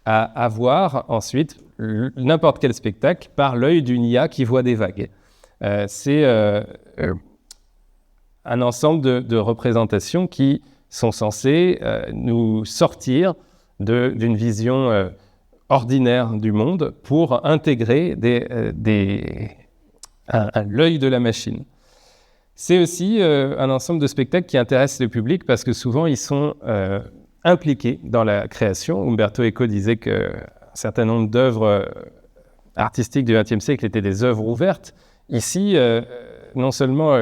à voir ensuite n'importe quel spectacle par l'œil d'une IA qui voit des vagues. C'est un ensemble de représentations qui sont censées nous sortir d'une vision ordinaire du monde pour intégrer l'œil de la machine. C'est aussi un ensemble de spectacles qui intéressent le public parce que souvent ils sont impliqués dans la création. Umberto Eco disait qu'un certain nombre d'œuvres artistiques du XXe siècle étaient des œuvres ouvertes. Ici, non seulement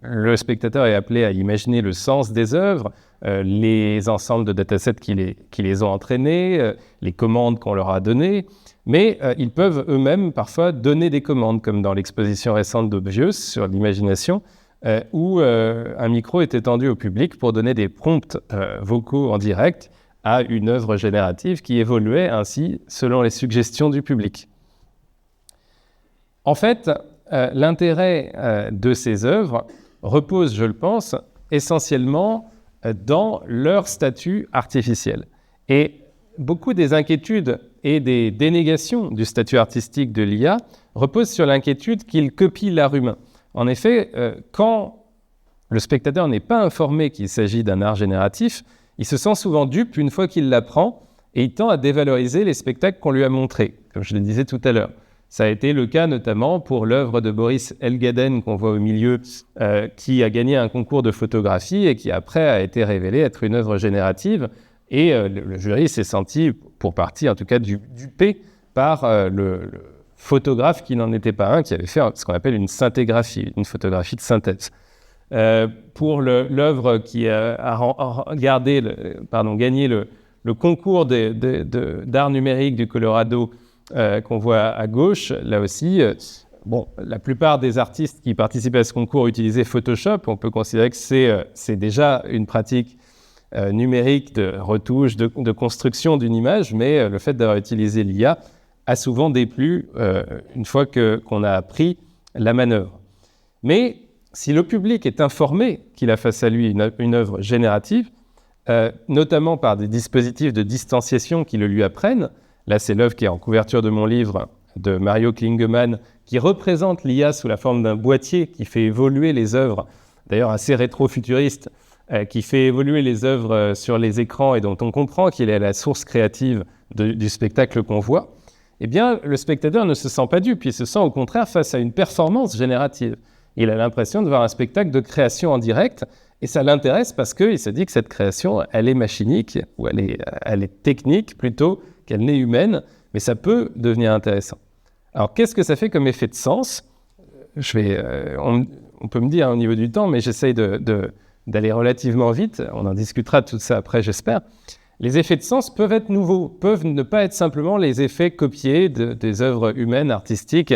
le spectateur est appelé à imaginer le sens des œuvres, les ensembles de datasets qui les ont entraînés, les commandes qu'on leur a données, mais ils peuvent eux-mêmes parfois donner des commandes, comme dans l'exposition récente d'Obvious sur l'imagination, où un micro était tendu au public pour donner des prompts vocaux en direct à une œuvre générative qui évoluait ainsi selon les suggestions du public. En fait, l'intérêt de ces œuvres repose, je le pense, essentiellement dans leur statut artificiel. Et beaucoup des inquiétudes et des dénégations du statut artistique de l'IA reposent sur l'inquiétude qu'il copie l'art humain. En effet, quand le spectateur n'est pas informé qu'il s'agit d'un art génératif, il se sent souvent dupe une fois qu'il l'apprend et il tend à dévaloriser les spectacles qu'on lui a montrés, comme je le disais tout à l'heure. Ça a été le cas notamment pour l'œuvre de Boris Elgaden qu'on voit au milieu, qui a gagné un concours de photographie et qui après a été révélé être une œuvre générative. Et le jury s'est senti, pour partie en tout cas, dupé par le photographe qui n'en était pas un, qui avait fait ce qu'on appelle une syntégraphie, une photographie de synthèse. pour l'œuvre qui a gagné le concours d'art numérique du Colorado qu'on voit à gauche. Là aussi, la plupart des artistes qui participaient à ce concours utilisaient Photoshop. On peut considérer que c'est déjà une pratique numérique de retouche, de construction d'une image, mais le fait d'avoir utilisé l'IA a souvent déplu une fois qu'on a appris la manœuvre. Mais si le public est informé qu'il a face à lui une œuvre générative, notamment par des dispositifs de distanciation qui le lui apprennent, là c'est l'œuvre qui est en couverture de mon livre de Mario Klingemann, qui représente l'IA sous la forme d'un boîtier qui fait évoluer les œuvres, d'ailleurs assez rétro-futuriste, qui fait évoluer les œuvres sur les écrans et dont on comprend qu'il est la source créative du spectacle qu'on voit, eh bien, le spectateur ne se sent pas dupe, il se sent au contraire face à une performance générative. Il a l'impression de voir un spectacle de création en direct, et ça l'intéresse parce qu'il se dit que cette création, elle est machinique, ou elle est technique plutôt qu'elle n'est humaine, mais ça peut devenir intéressant. Alors, qu'est-ce que ça fait comme effet de sens ? On peut me dire au niveau du temps, mais j'essaye d'aller relativement vite. On en discutera de tout ça après, j'espère. Les effets de sens peuvent être nouveaux, peuvent ne pas être simplement les effets copiés des œuvres humaines, artistiques,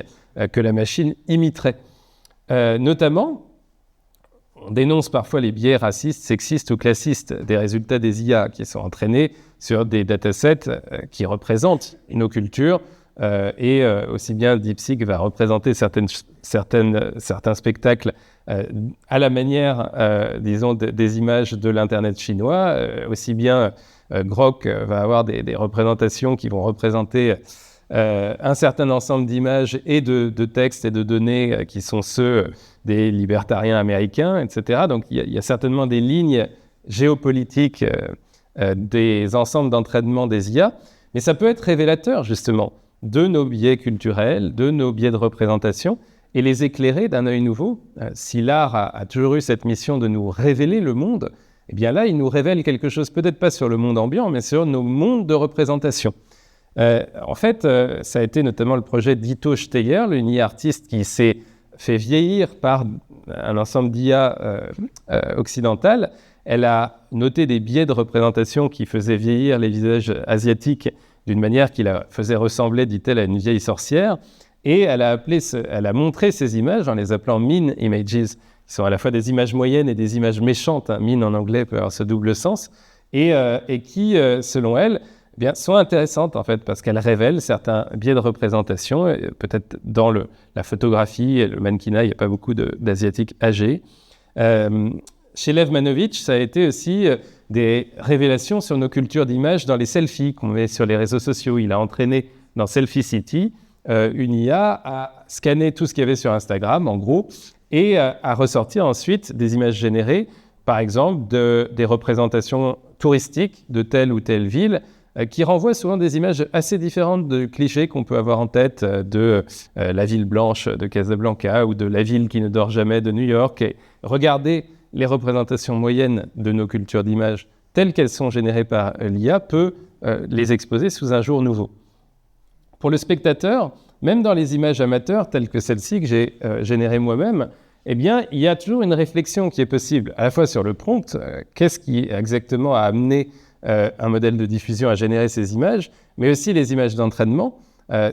que la machine imiterait. Notamment, on dénonce parfois les biais racistes, sexistes ou classistes des résultats des IA qui sont entraînés sur des datasets qui représentent nos cultures, et aussi bien DeepSeek va représenter certains spectacles à la manière, disons, des images de l'Internet chinois, aussi bien Grok va avoir des représentations qui vont représenter un certain ensemble d'images et de textes et de données qui sont ceux des libertariens américains, etc. Donc il y a certainement des lignes géopolitiques des ensembles d'entraînement des IA, mais ça peut être révélateur justement de nos biais culturels, de nos biais de représentation, et les éclairer d'un œil nouveau. Si l'art a toujours eu cette mission de nous révéler le monde, eh bien là, il nous révèle quelque chose, peut-être pas sur le monde ambiant, mais sur nos mondes de représentation. En fait, ça a été notamment le projet d'Ito Steyer, une IA artiste qui s'est fait vieillir par un ensemble d'IA occidentales. Elle a noté des biais de représentation qui faisaient vieillir les visages asiatiques d'une manière qui la faisait ressembler, dit-elle, à une vieille sorcière. Et elle a montré ces images en les appelant mean images, qui sont à la fois des images moyennes et des images méchantes. Mean en anglais peut avoir ce double sens. Et qui, selon elle, eh bien, sont intéressantes en fait parce qu'elles révèlent certains biais de représentation. Peut-être dans la photographie et le mannequinat, il n'y a pas beaucoup d'Asiatiques âgés. Chez Lev Manovich, ça a été aussi des révélations sur nos cultures d'images dans les selfies qu'on met sur les réseaux sociaux. Il a entraîné dans Selfie City une IA à scanner tout ce qu'il y avait sur Instagram, en gros, et à ressortir ensuite des images générées, par exemple des représentations touristiques de telle ou telle ville, qui renvoient souvent des images assez différentes de clichés qu'on peut avoir en tête de la ville blanche de Casablanca ou de la ville qui ne dort jamais de New York. Et regardez les représentations moyennes de nos cultures d'images telles qu'elles sont générées par l'IA peut les exposer sous un jour nouveau. Pour le spectateur, même dans les images amateurs telles que celle-ci que j'ai générées moi-même, eh bien, il y a toujours une réflexion qui est possible, à la fois sur le prompt, qu'est-ce qui exactement a amené un modèle de diffusion à générer ces images, mais aussi les images d'entraînement,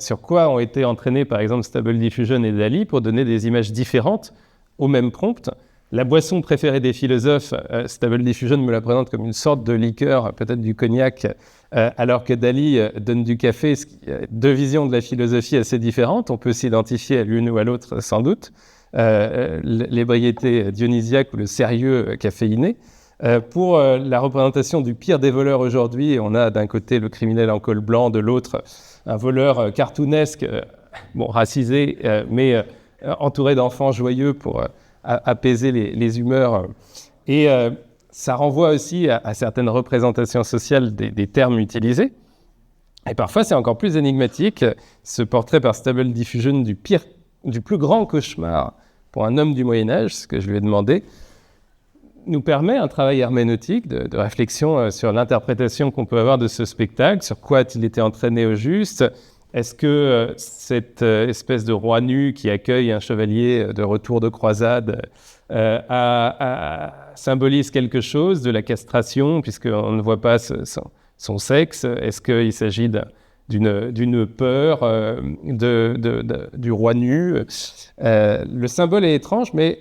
sur quoi ont été entraînés par exemple Stable Diffusion et DALL-E pour donner des images différentes au même prompt. La boisson préférée des philosophes, Stable Diffusion me la présente comme une sorte de liqueur, peut-être du cognac, alors que DALL-E donne du café, deux visions de la philosophie assez différentes. On peut s'identifier à l'une ou à l'autre sans doute. L'ébriété dionysiaque ou le sérieux caféiné. Pour la représentation du pire des voleurs aujourd'hui, on a d'un côté le criminel en col blanc, de l'autre un voleur cartoonesque, racisé, mais entouré d'enfants joyeux pour apaiser les humeurs. Et ça renvoie aussi à certaines représentations sociales des termes utilisés. Et parfois, c'est encore plus énigmatique. Ce portrait par Stable Diffusion du plus grand cauchemar pour un homme du Moyen-Âge, ce que je lui ai demandé, nous permet un travail herméneutique de réflexion sur l'interprétation qu'on peut avoir de ce spectacle, sur quoi a-t-il été entraîné au juste, Est-ce que cette espèce de roi nu qui accueille un chevalier de retour de croisade symbolise quelque chose de la castration, puisqu'on ne voit pas son sexe? Est-ce qu'il s'agit d'une peur du roi nu? Le symbole est étrange, mais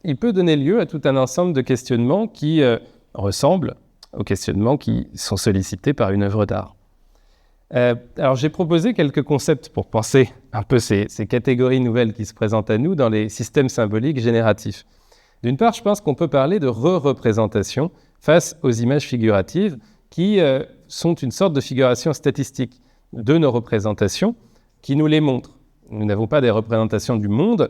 il peut donner lieu à tout un ensemble de questionnements qui ressemblent aux questionnements qui sont sollicités par une œuvre d'art. Alors j'ai proposé quelques concepts pour penser un peu ces catégories nouvelles qui se présentent à nous dans les systèmes symboliques génératifs. D'une part, je pense qu'on peut parler de re-représentation face aux images figuratives qui sont une sorte de figuration statistique de nos représentations qui nous les montrent. Nous n'avons pas des représentations du monde,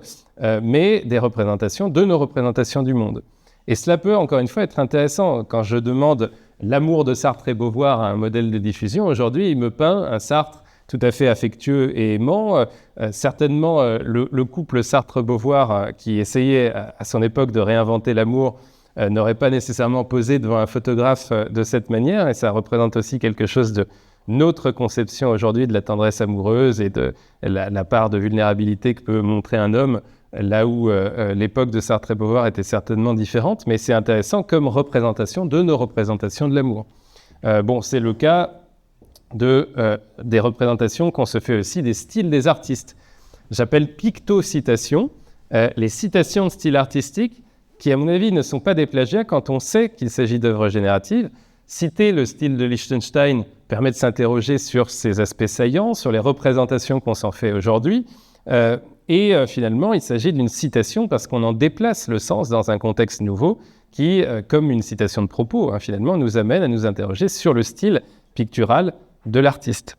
mais des représentations de nos représentations du monde. Et cela peut, encore une fois, être intéressant. Quand je demande l'amour de Sartre et Beauvoir à un modèle de diffusion, aujourd'hui, il me peint un Sartre tout à fait affectueux et aimant. Certainement, le couple Sartre-Beauvoir, qui essayait à son époque de réinventer l'amour, n'aurait pas nécessairement posé devant un photographe de cette manière. Et ça représente aussi quelque chose de notre conception aujourd'hui de la tendresse amoureuse et de la part de vulnérabilité que peut montrer un homme, là où l'époque de Sartre et Beauvoir était certainement différente, mais c'est intéressant comme représentation de nos représentations de l'amour. C'est le cas des représentations qu'on se fait aussi des styles des artistes. J'appelle picto-citations, les citations de style artistique qui, à mon avis, ne sont pas des plagiats quand on sait qu'il s'agit d'œuvres génératives. Citer le style de Liechtenstein permet de s'interroger sur ses aspects saillants, sur les représentations qu'on s'en fait aujourd'hui. Finalement, il s'agit d'une citation parce qu'on en déplace le sens dans un contexte nouveau qui, comme une citation de propos, finalement, nous amène à nous interroger sur le style pictural de l'artiste.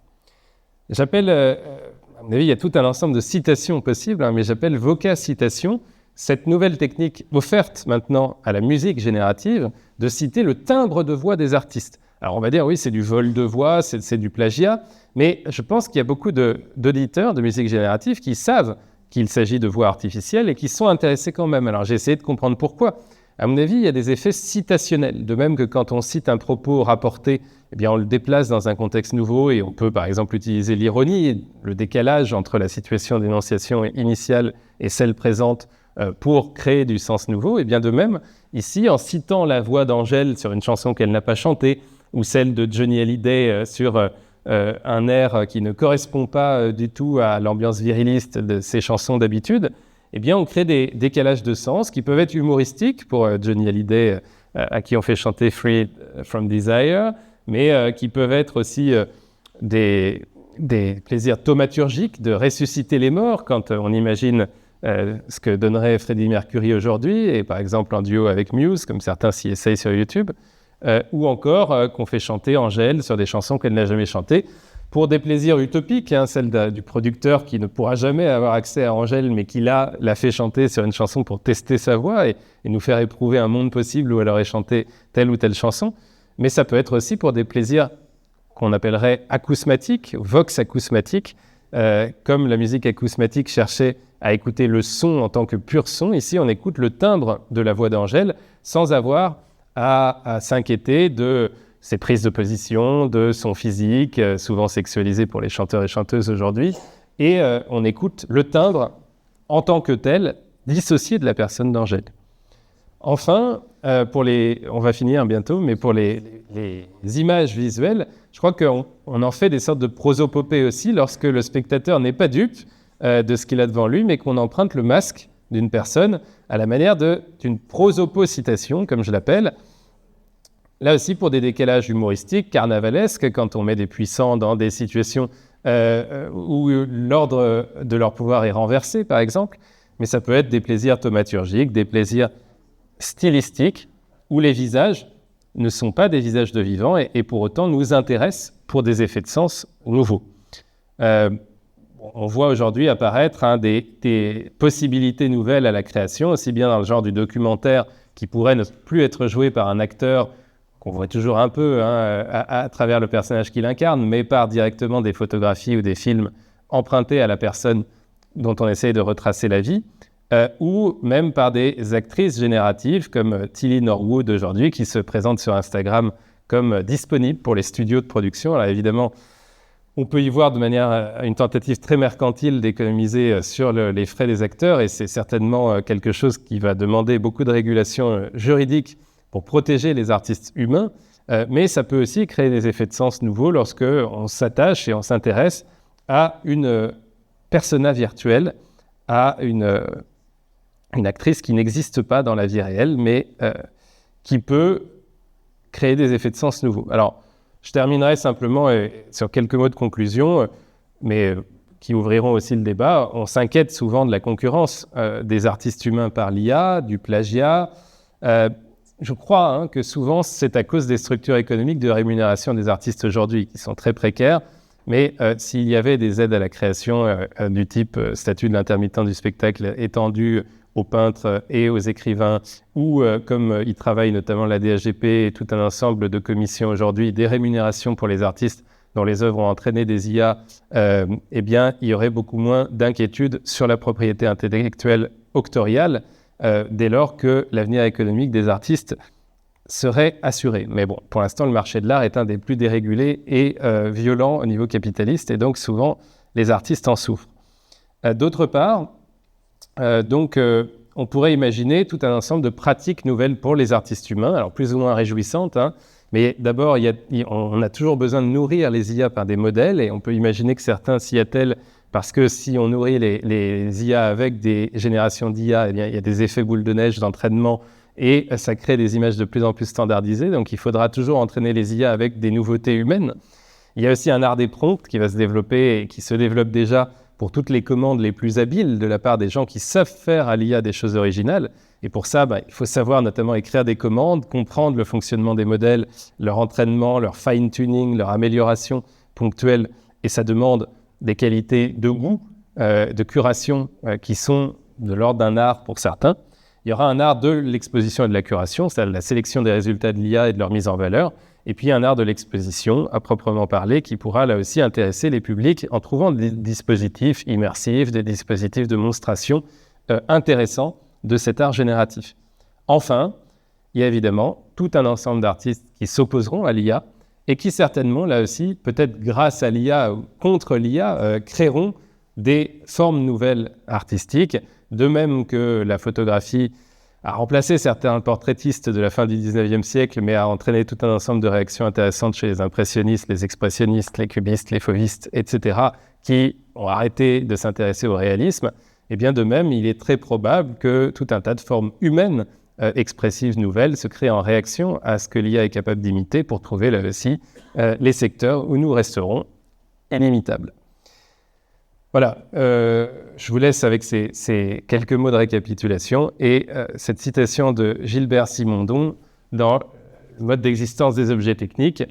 J'appelle, à mon avis, il y a tout un ensemble de citations possibles, mais j'appelle voca-citation, cette nouvelle technique offerte maintenant à la musique générative de citer le timbre de voix des artistes. Alors on va dire, oui, c'est du vol de voix, c'est du plagiat, mais je pense qu'il y a beaucoup d'auditeurs de musique générative qui savent qu'il s'agit de voix artificielles et qui sont intéressés quand même. Alors j'ai essayé de comprendre pourquoi. À mon avis, il y a des effets citationnels, de même que quand on cite un propos rapporté, eh bien on le déplace dans un contexte nouveau et on peut par exemple utiliser l'ironie, le décalage entre la situation d'énonciation initiale et celle présente pour créer du sens nouveau. Et bien de même, ici, en citant la voix d'Angèle sur une chanson qu'elle n'a pas chantée, ou celle de Johnny Hallyday sur un air qui ne correspond pas du tout à l'ambiance viriliste de ses chansons d'habitude, eh bien on crée des décalages de sens qui peuvent être humoristiques pour Johnny Hallyday, à qui on fait chanter Free From Desire, mais qui peuvent être aussi des plaisirs thaumaturgiques de ressusciter les morts quand on imagine ce que donnerait Freddie Mercury aujourd'hui, et par exemple en duo avec Muse, comme certains s'y essayent sur YouTube, ou encore qu'on fait chanter Angèle sur des chansons qu'elle n'a jamais chantées, pour des plaisirs utopiques, celle du producteur qui ne pourra jamais avoir accès à Angèle, mais qui l'a fait chanter sur une chanson pour tester sa voix et nous faire éprouver un monde possible où elle aurait chanté telle ou telle chanson. Mais ça peut être aussi pour des plaisirs qu'on appellerait acousmatiques, vox acousmatiques, comme la musique acousmatique cherchait à écouter le son en tant que pur son. Ici, on écoute le timbre de la voix d'Angèle sans avoir à s'inquiéter de ses prises de position, de son physique, souvent sexualisé pour les chanteurs et chanteuses aujourd'hui. Et on écoute le timbre en tant que tel, dissocié de la personne d'Angèle. Enfin, on va finir bientôt, mais pour les images visuelles, je crois qu'on en fait des sortes de prosopopées aussi lorsque le spectateur n'est pas dupe de ce qu'il a devant lui, mais qu'on emprunte le masque d'une personne à la manière d'une prosopositation, comme je l'appelle. Là aussi, pour des décalages humoristiques, carnavalesques, quand on met des puissants dans des situations où l'ordre de leur pouvoir est renversé, par exemple, mais ça peut être des plaisirs thaumaturgiques, des plaisirs stylistiques, où les visages ne sont pas des visages de vivants et pour autant nous intéressent pour des effets de sens nouveaux. On voit aujourd'hui apparaître des possibilités nouvelles à la création, aussi bien dans le genre du documentaire qui pourrait ne plus être joué par un acteur qu'on voit toujours un peu à travers le personnage qu'il incarne, mais par directement des photographies ou des films empruntés à la personne dont on essaye de retracer la vie, ou même par des actrices génératives comme Tilly Norwood aujourd'hui, qui se présente sur Instagram comme disponible pour les studios de production. Alors évidemment, On peut y voir de manière une tentative très mercantile d'économiser sur les frais des acteurs, et c'est certainement quelque chose qui va demander beaucoup de régulation juridique pour protéger les artistes humains, mais ça peut aussi créer des effets de sens nouveaux lorsque on s'attache et on s'intéresse à une persona virtuelle, à une actrice qui n'existe pas dans la vie réelle, mais qui peut créer des effets de sens nouveaux. Alors, je terminerai simplement sur quelques mots de conclusion, mais qui ouvriront aussi le débat. On s'inquiète souvent de la concurrence des artistes humains par l'IA, du plagiat. Je crois que souvent, c'est à cause des structures économiques de rémunération des artistes aujourd'hui, qui sont très précaires. Mais s'il y avait des aides à la création du type statut de l'intermittent du spectacle étendu aux peintres et aux écrivains, ou comme y travaille notamment la DHGP et tout un ensemble de commissions aujourd'hui, des rémunérations pour les artistes dont les œuvres ont entraîné des IA, eh bien, il y aurait beaucoup moins d'inquiétude sur la propriété intellectuelle octoriale dès lors que l'avenir économique des artistes serait assuré. Mais bon, pour l'instant, le marché de l'art est un des plus dérégulés et violents au niveau capitaliste, et donc souvent, les artistes en souffrent. D'autre part, on pourrait imaginer tout un ensemble de pratiques nouvelles pour les artistes humains, alors plus ou moins réjouissantes, mais d'abord, on a toujours besoin de nourrir les IA par des modèles, et on peut imaginer que certains s'y attellent parce que si on nourrit les IA avec des générations d'IA, eh bien, il y a des effets boule de neige d'entraînement, et ça crée des images de plus en plus standardisées, donc il faudra toujours entraîner les IA avec des nouveautés humaines. Il y a aussi un art des prompts qui va se développer et qui se développe déjà pour toutes les commandes les plus habiles de la part des gens qui savent faire à l'IA des choses originales. Et pour ça, il faut savoir notamment écrire des commandes, comprendre le fonctionnement des modèles, leur entraînement, leur fine-tuning, leur amélioration ponctuelle. Et ça demande des qualités de goût, de curation qui sont de l'ordre d'un art pour certains. Il y aura un art de l'exposition et de la curation, c'est-à-dire la sélection des résultats de l'IA et de leur mise en valeur. Et puis un art de l'exposition, à proprement parler, qui pourra là aussi intéresser les publics en trouvant des dispositifs immersifs, des dispositifs de monstration intéressants de cet art génératif. Enfin, il y a évidemment tout un ensemble d'artistes qui s'opposeront à l'IA et qui certainement, là aussi, peut-être grâce à l'IA ou contre l'IA, créeront des formes nouvelles artistiques, de même que la photographie a remplacé certains portraitistes de la fin du 19e siècle, mais a entraîné tout un ensemble de réactions intéressantes chez les impressionnistes, les expressionnistes, les cubistes, les fauvistes, etc., qui ont arrêté de s'intéresser au réalisme. Et bien de même, il est très probable que tout un tas de formes humaines expressives nouvelles se créent en réaction à ce que l'IA est capable d'imiter pour trouver là aussi les secteurs où nous resterons inimitables. Voilà, je vous laisse avec ces quelques mots de récapitulation et cette citation de Gilbert Simondon dans le mode d'existence des objets techniques.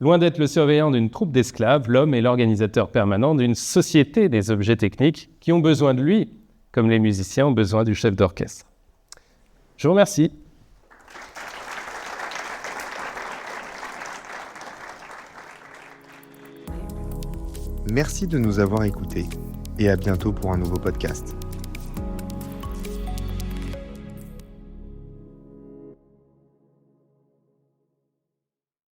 Loin d'être le surveillant d'une troupe d'esclaves, l'homme est l'organisateur permanent d'une société des objets techniques qui ont besoin de lui, comme les musiciens ont besoin du chef d'orchestre. Je vous remercie. Merci de nous avoir écoutés et à bientôt pour un nouveau podcast.